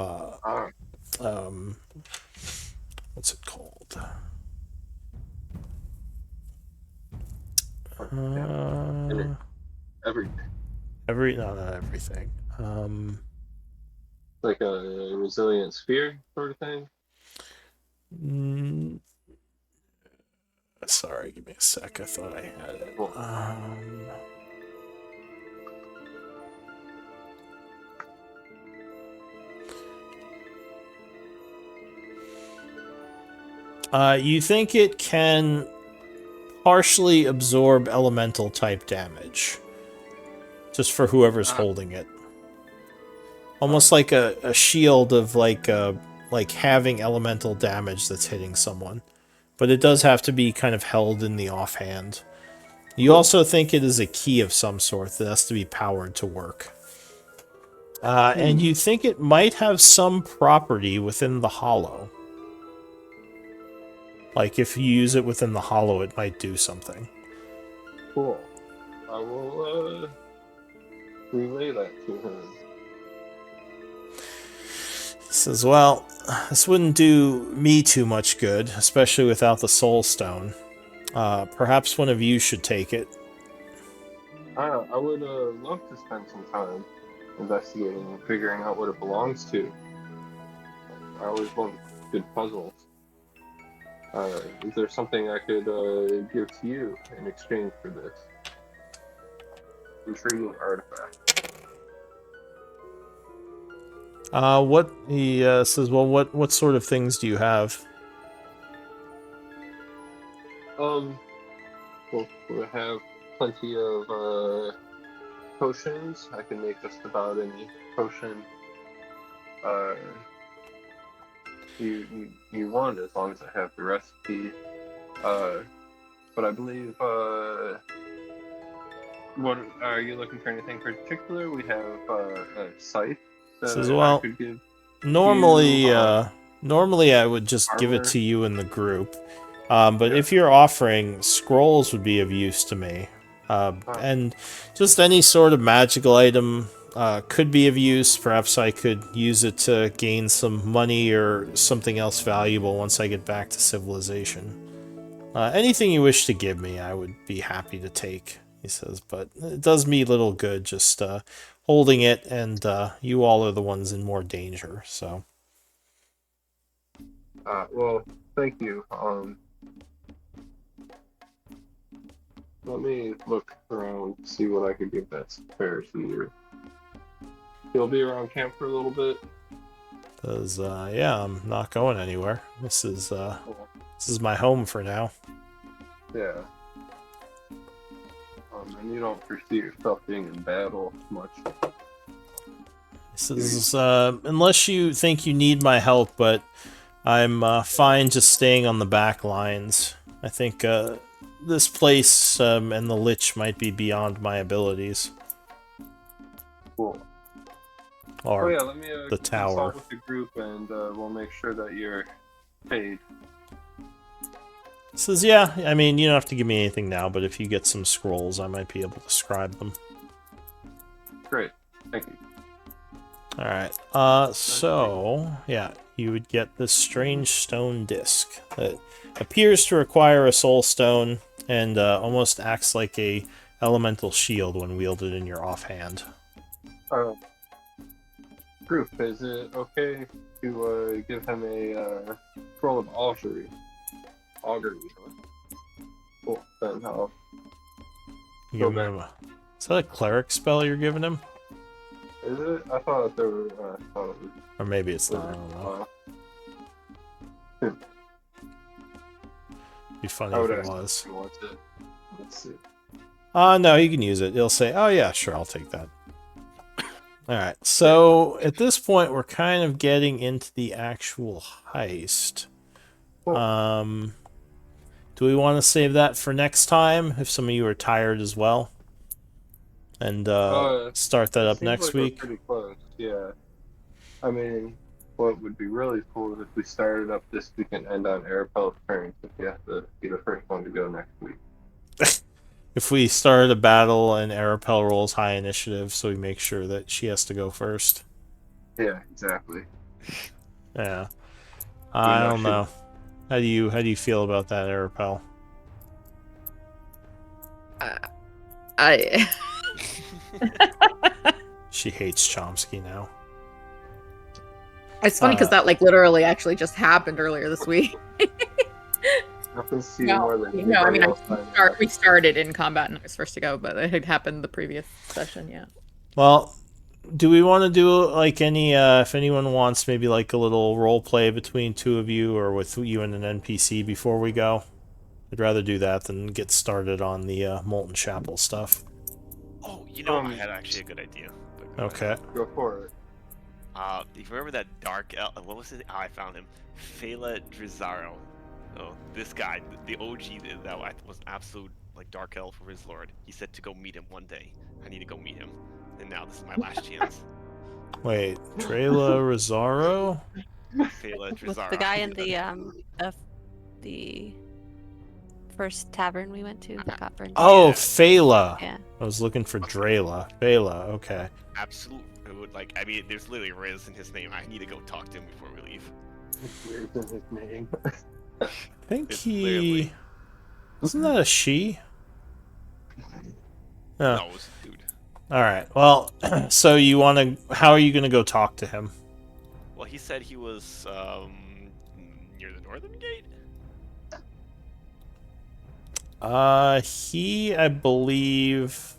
what's it called? Everything. Not everything. Like a resilient sphere sort of thing. Sorry, give me a sec. I thought I had it. Cool. You think it can partially absorb elemental type damage, just for whoever's holding it. Almost like a shield of like having elemental damage that's hitting someone, but it does have to be kind of held in the offhand. You also think it is a key of some sort that has to be powered to work. And you think it might have some property within the hollow. Like, if you use it within the hollow, it might do something. Cool. I will relay that to him. He says, well, this wouldn't do me too much good, especially without the soul stone. Perhaps one of you should take it. I would love to spend some time investigating and figuring out what it belongs to. I always love good puzzles. Is there something I could give to you in exchange for this? Intriguing artifact. What he says, well, what sort of things do you have? Well, we have plenty of potions. I can make just about any potion you want, as long as I have the recipe. But I believe, what are you looking for? Anything particular? We have a scythe that Says, I well, could give. normally, you, normally I would just give it armor. to you in the group. But Yeah. if you're offering, scrolls would be of use to me. And just any sort of magical item could be of use. Perhaps I could use it to gain some money or something else valuable once I get back to civilization. Anything you wish to give me, I would be happy to take, he says. But it does me little good just holding it, and you all are the ones in more danger, so... Well, thank you. Let me look around, see what I could give that spare here. You'll be around camp for a little bit. Cause yeah, I'm not going anywhere. This is my home for now. Yeah. And you don't foresee yourself being in battle much. This is unless you think you need my help, but I'm fine just staying on the back lines. I think this place and the Lich might be beyond my abilities. Cool. Or yeah, let me the tower. consult with the group, and we'll make sure that you're paid. Says, yeah, I mean, you don't have to give me anything now, but if you get some scrolls, I might be able to scribe them. Great. Thank you. Alright, so, yeah, you would get this strange stone disc that appears to require a soul stone and almost acts like a elemental shield when wielded in your offhand. Proof, is it okay to give him a scroll of augury? Augury. Cool. Then I'll You go give back. him is that a cleric spell you're giving him? Is it? I thought there were. Thought it was. Or maybe it's not. I don't know. Be funny I would if it ask was. if he wants it. Let's see. No, you can use it. He'll say, "Oh yeah, sure, I'll take that." All right. So at this point, we're kind of getting into the actual heist. Cool. Do we want to save that for next time? If some of you are tired as well, and start that It up seems next like week. We're pretty close. Yeah. I mean, what would be really cool is if we started up this week and end on Arapel's turn, if you have to be the first one to go next week. If we started a battle and Arapel rolls high initiative, so we make sure that she has to go first. Yeah, exactly. Yeah. We I know don't she- know. How do you feel about that, Arapel? I She hates Chomsky now. It's funny because that like literally actually just happened earlier this week. Nothing's to you No, more than no, I mean, anybody else. we started in combat and I was first to go, but it had happened the previous session, yeah. Well, do we want to do like any if anyone wants maybe like a little role play between two of you or with you and an NPC before we go? I'd rather do that than get started on the Molten Chapel stuff. Oh, you know, I had actually a good idea. But go Okay. ahead. Go for it. If you remember that dark elf, what was it? Oh, I found him. Fela Drizaro. Oh, this guy, the OG that was absolute like dark elf for his lord. He said to go meet him one day. I need to go meet him, and now this is my last chance. Wait, Trela Rosario? Fela With Drizaro. the guy in the first tavern we went to that got burned. Oh, Yeah. Fela. Yeah. I was looking for Drela. Fela, okay. Absolute. It would like. I mean, there's literally Riz in his name. I need to go talk to him before we leave. Where's in his name? I think It's he... literally- Isn't that a she? Oh. No, it was a dude. Alright, well, so you want to... How are you going to go talk to him? Well, he said he was near the northern gate. He, I believe...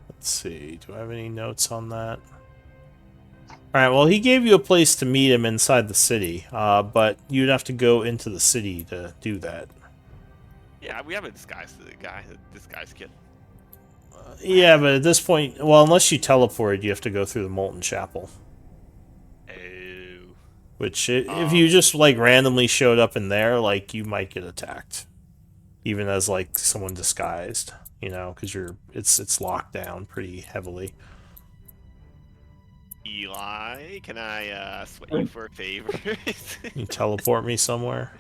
Let's see, do I have any notes on that? Alright, well, he gave you a place to meet him inside the city, but you'd have to go into the city to do that. Yeah, we haven't disguised the guy. This guy's kid. Yeah, but at this point, well, unless you teleported, you have to go through the Molten Chapel. Oh. Which, if you just, like, randomly showed up in there, like, you might get attacked. Even as, like, someone disguised, you know, because it's locked down pretty heavily. Eli, can I sweat you for a favor? You teleport me somewhere?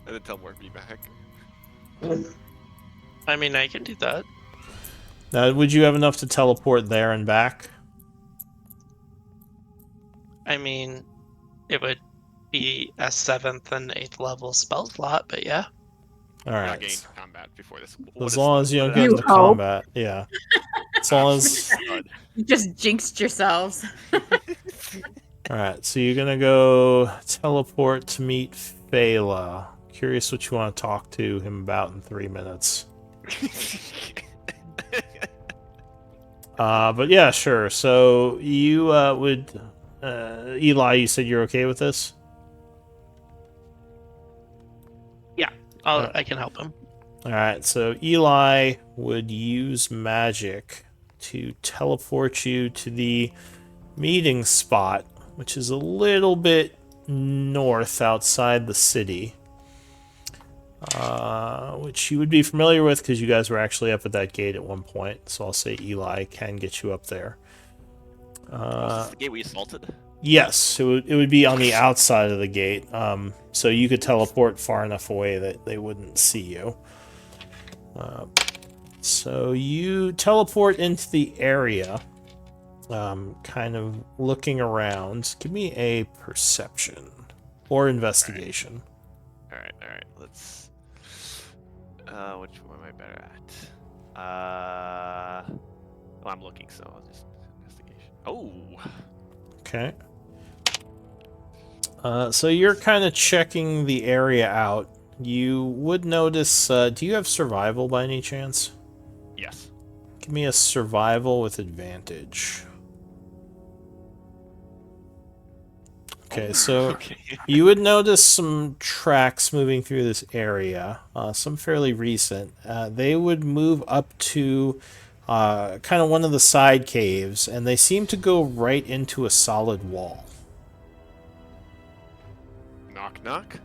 And then teleport me back. I mean, I can do that. Now, would you have enough to teleport there and back? I mean, it would be a 7th and 8th level spell slot, but yeah. We're not Alright. getting to combat before this. As long as you don't get You into hope. combat, yeah. As long as... You just jinxed yourselves. Alright, so you're gonna go teleport to meet Fela. Curious what you want to talk to him about in 3 minutes. But yeah, sure. So you would... Eli, you said you're okay with this? I can help him. Alright, so Eli would use magic to teleport you to the meeting spot, which is a little bit north outside the city. Which you would be familiar with because you guys were actually up at that gate at one point. So I'll say Eli can get you up there. Was this the gate we assaulted? Yes, it would be on the outside of the gate, so you could teleport far enough away that they wouldn't see you. So you teleport into the area, kind of looking around. Give me a perception or investigation. All right. Let's. Which one am I better at? Well, I'm looking, so I'll just investigation. Oh, Okay. So you're kind of checking the area out. You would notice, do you have survival by any chance? yes. Give me a survival with advantage. Okay, so Okay. you would notice some tracks moving through this area, some fairly recent. They would move up to kind of one of the side caves, and they seem to go right into a solid wall. Knock knock.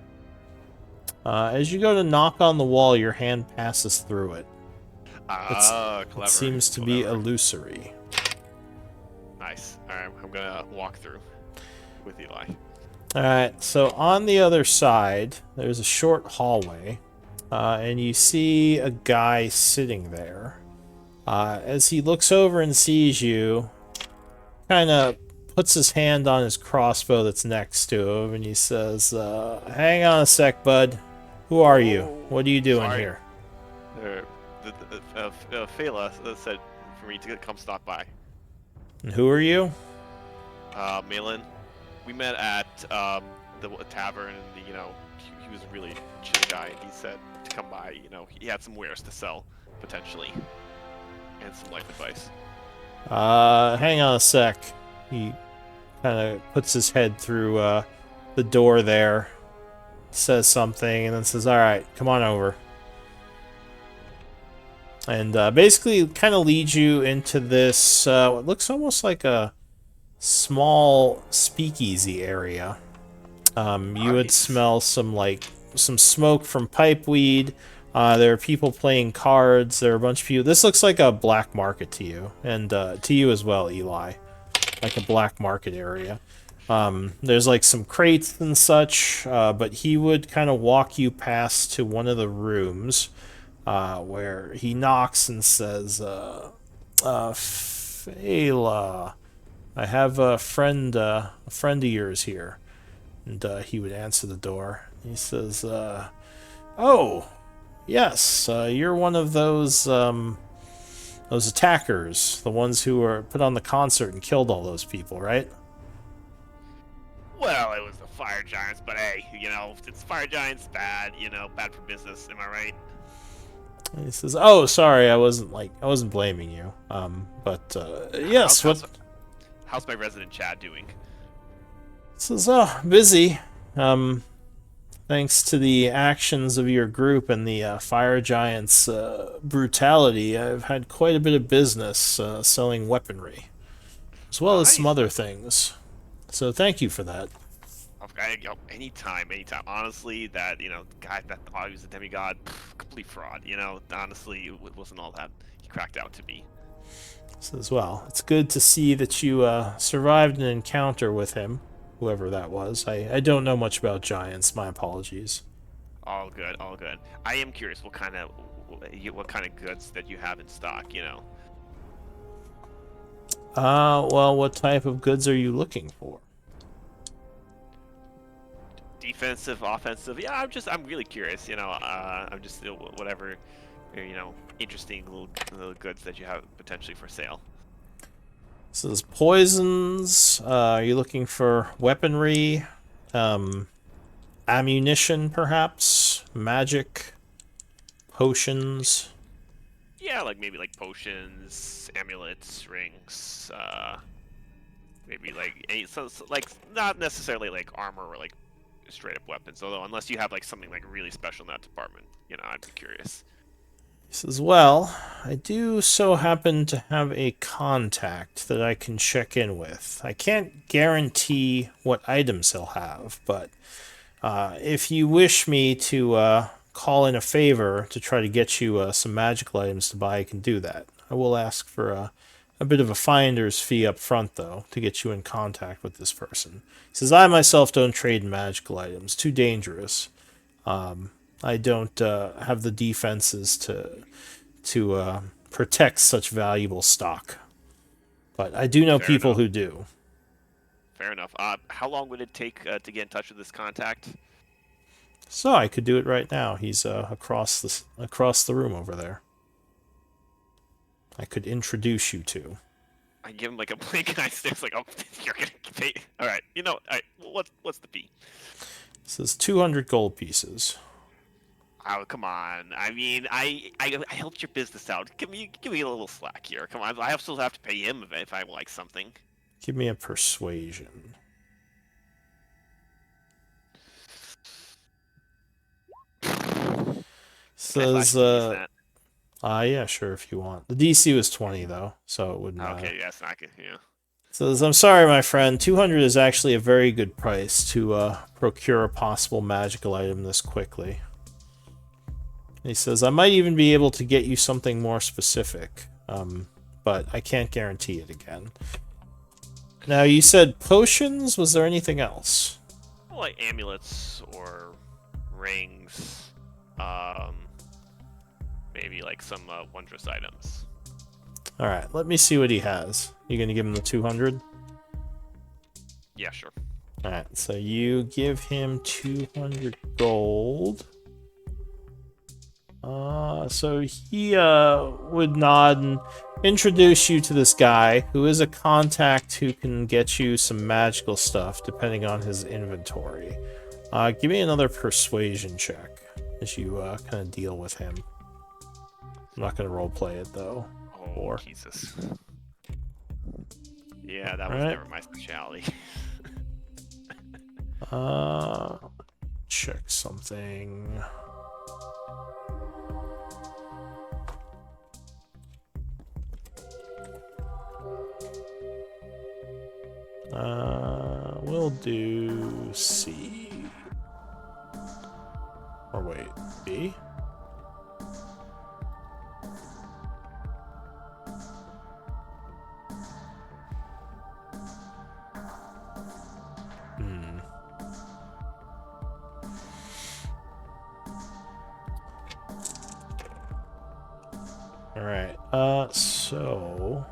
As you go to knock on the wall, your hand passes through it. Ah, clever. It seems to be clever. illusory. Nice. All right, I'm gonna walk through with Eli. Alright, so on the other side, there's a short hallway, and you see a guy sitting there. As he looks over and sees you, kind of puts his hand on his crossbow that's next to him, and he says, hang on a sec, bud. Who are you? What are you doing Sorry. here? Fela said for me to come stop by. And who are you? Malin, we met at the tavern, and he was a really chill guy, and he said to come by. He had some wares to sell potentially, and some life advice. Hang on a sec. He kind of puts his head through the door there, says something, and then says, alright, come on over. And basically kind of leads you into this, what looks almost like a small speakeasy area. You would Nice. smell some smoke from pipeweed. There are people playing cards. There are a bunch of people. This looks like a black market to you, and to you as well, Eli. Like a black market area. There's like some crates and such, but he would kind of walk you past to one of the rooms where he knocks and says, Fela, I have a friend of yours here. And he would answer the door. He says, oh, yes, you're one of those attackers, the ones who were put on the concert and killed all those people, right? Well, it was the fire giants, but hey, it's fire giants bad, bad for business. Am I right? And he says, oh, sorry, I wasn't blaming you. But yes, How's my resident Chad doing? He says, oh, busy. Thanks to the actions of your group and the fire giants' brutality, I've had quite a bit of business selling weaponry, as well as some Nice. other things. So thank you for that. Okay, anytime. Honestly, that guy that thought he was a demigod, complete fraud. Honestly, it wasn't all that he cracked out to be. Says, well, it's good to see that you survived an encounter with him, whoever that was. I don't know much about giants. My apologies. All good, all good. I am curious, what kind of goods that you have in stock? Well, what type of goods are you looking for? Defensive, offensive. Yeah, I'm really curious. I'm just whatever, interesting little goods that you have potentially for sale. Says poisons. Are you looking for weaponry, ammunition, perhaps, magic, potions? Yeah, maybe potions, amulets, rings. Maybe not necessarily armor or straight up weapons. Although unless you have something really special in that department, I'd be curious. He says, well, I do so happen to have a contact that I can check in with. I can't guarantee what items he'll have, but if you wish me to call in a favor to try to get you some magical items to buy, I can do that. I will ask for a bit of a finder's fee up front, though, to get you in contact with this person. He says, I myself don't trade in magical items. Too dangerous. I don't have the defenses to protect such valuable stock. But I do know Fair people enough. who do. Fair enough. How long would it take to get in touch with this contact? So I could do it right now. He's across the room over there. I could introduce you to. I give him like a blink and I stares like, oh, you're gonna pay. All right, all right. What's the fee? This is 200 gold pieces. Oh, come on. I mean, I helped your business out. Give me a little slack here. Come on. I still have to pay him if I like something. Give me a persuasion. Says, yeah, sure, if you want. The DC was 20, though, so it wouldn't matter. Okay, yes, I can, yeah. Says, I'm sorry, my friend. 200 is actually a very good price to procure a possible magical item this quickly. He says, I might even be able to get you something more specific, but I can't guarantee it again. Now, you said potions? Was there anything else? Well, like amulets or rings, maybe like some wondrous items. Alright, let me see what he has. You gonna give him the 200? Yeah, sure. Alright, so you give him 200 gold. So he would nod and introduce you to this guy who is a contact who can get you some magical stuff depending on his inventory. Give me another persuasion check as you kind of deal with him. I'm not going to roleplay it though. Oh, Jesus. Yeah, that was never my specialty. Check something. We'll do C. Or wait, B? Alright, so...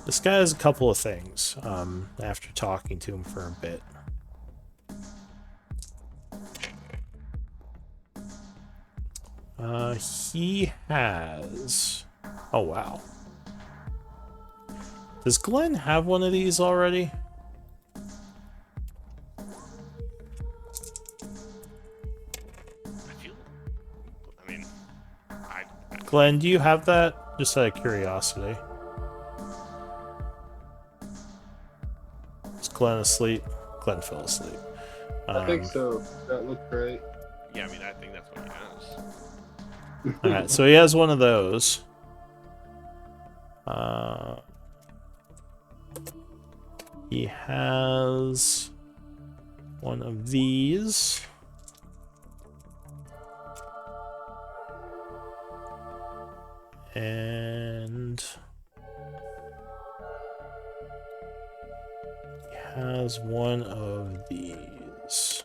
This guy has a couple of things, after talking to him for a bit. He has... Oh, wow. Does Glenn have one of these already? Glenn, do you have that? Just out of curiosity. Is Glenn asleep? Glenn fell asleep. I think so. That looks right. Yeah, I mean, I think that's what he has. Alright, so he has one of those. He has one of these. And he has one of these.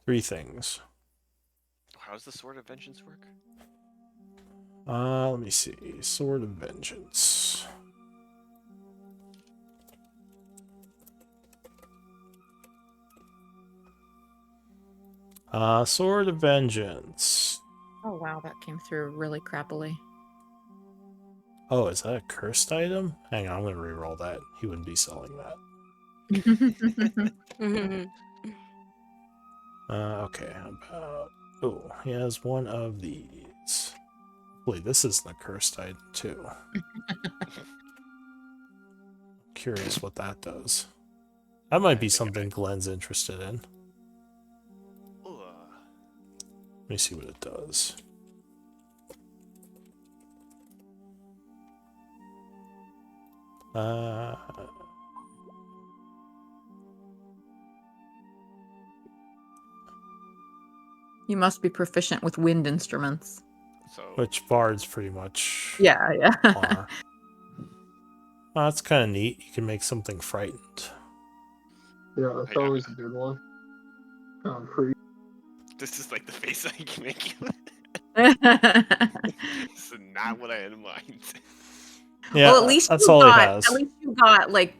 3 things. How does the Sword of Vengeance work? Let me see. Sword of Vengeance. Sword of Vengeance. Oh wow, that came through really crappily. Oh, is that a cursed item? Hang on, I'm gonna reroll that. He wouldn't be selling that. Okay, about... Oh, he has one of these. Wait, this isn't a cursed item, too. Curious what that does. That might be something Glenn's interested in. Let me see what it does. You must be proficient with wind instruments. So... Which bards pretty much Yeah. are. Oh, that's kind of neat. You can make something frightened. Yeah, that's always a good one. Pretty. This is like the face I can make. This is not what I had in mind. Yeah, well, at least that's you all got, he has. At least you got like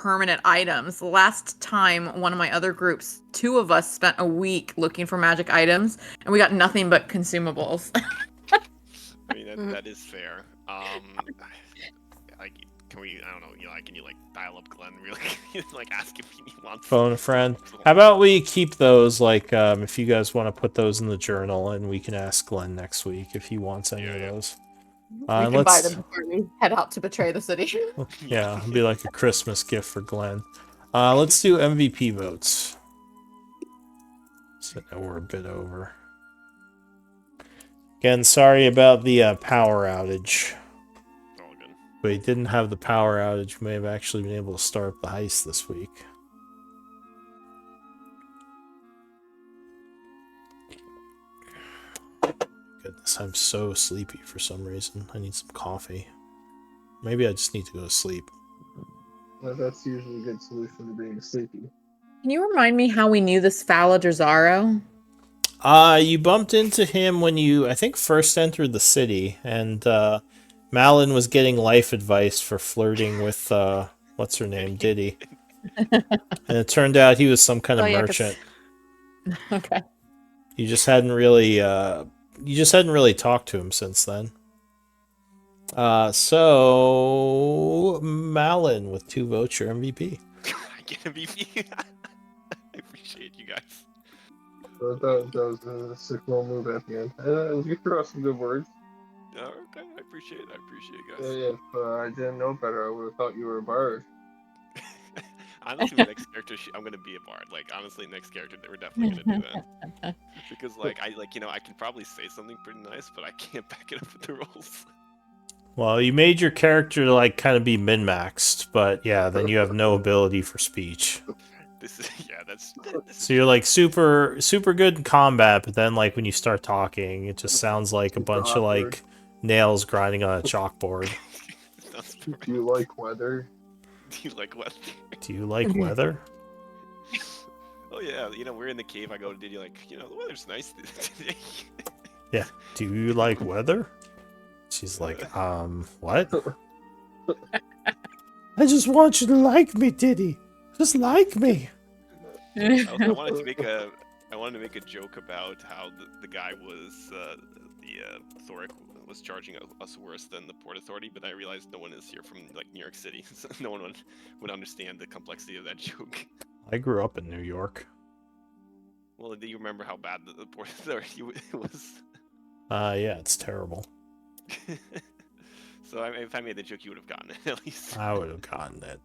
permanent items. The last time one of my other groups, 2 of us spent a week looking for magic items, and we got nothing but consumables. I mean, that is fair. Like, can we? I don't know. Can you like dial up Glenn really? Like, ask if he wants. Phone a friend. How about we keep those, like, if you guys want to put those in the journal, and we can ask Glenn next week if he wants any of those. We can buy Let's, them before we head out to betray the city. yeah, it'll be like a Christmas gift for Glenn. Let's do MVP votes. So we're a bit over. Again, sorry about the power outage. All good. If we didn't have the power outage, we may have actually been able to start the heist this week. Goodness, I'm so sleepy for some reason. I need some coffee. Maybe I just need to go to sleep. Well, that's usually a good solution to being sleepy. Can you remind me how we knew this Faladrazaro? You bumped into him when you, I think, first entered the city, and Malin was getting life advice for flirting with, what's her name, Diddy. And it turned out he was some kind of merchant. Okay. You just hadn't really talked to him since then. So Malin with 2 votes, your MVP. I get MVP. I appreciate you guys. That was a sick little move at the end. You threw out some good words. Okay, I appreciate it. I appreciate it, guys. If I didn't know better, I would have thought you were a bard. Honestly, the next character, I'm gonna be a bard. Like, honestly, next character, we're definitely gonna do that. Because, like, I can probably say something pretty nice, but I can't back it up with the rolls. Well, you made your character to, like, kind of be min-maxed, but yeah, then you have no ability for speech. So you're like super good in combat, but then like when you start talking, it just sounds like a bunch of like nails grinding on a chalkboard. Do you like weather? Do you like weather? Do you like weather? Oh yeah, we're in the cave. I go to Diddy, like, the weather's nice today. Yeah. Do you like weather? She's like, what? I just want you to like me, Diddy. Just like me. I wanted to make a joke about how the guy was Thoric was charging us worse than the Port Authority, but I realized no one is here from like New York City, so no one would understand the complexity of that joke. I grew up in New York. Well, do you remember how bad the Port Authority was? Yeah, it's terrible. So if I made the joke, you would have gotten it at least. I would have gotten it.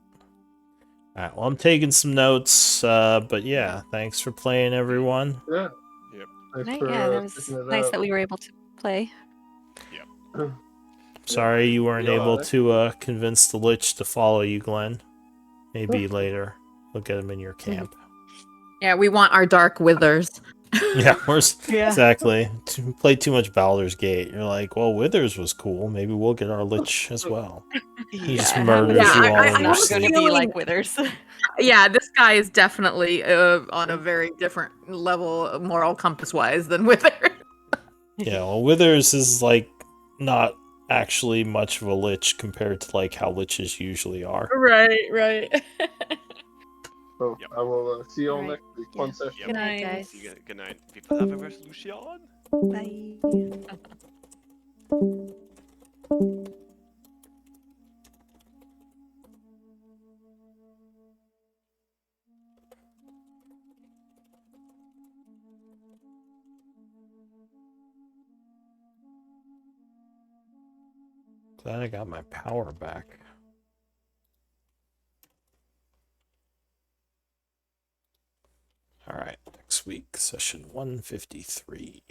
Alright, well, I'm taking some notes, but yeah, thanks for playing, everyone. Yeah. Yep. Thanks Yeah, it was nice that we were able to play. Yep. Sorry you weren't able to convince the Lich to follow you, Glenn. Maybe later. We'll get him in your camp. Yeah, we want our dark withers. Yeah, exactly. Played too much Baldur's Gate. You're like, well, Withers was cool. Maybe we'll get our Lich as well. He just murders you all in your I'm sleep. going to be like Withers. Yeah, this guy is definitely on a very different level, moral compass-wise, than Wither. Yeah, well, Withers is like not actually much of a Lich compared to like how Liches usually are. Right. So I will see you all Right. next week. Fun session. Yep. Good night, guys. Good night. People have a resolution. Bye. Glad I got my power back. All right, next week, session 153.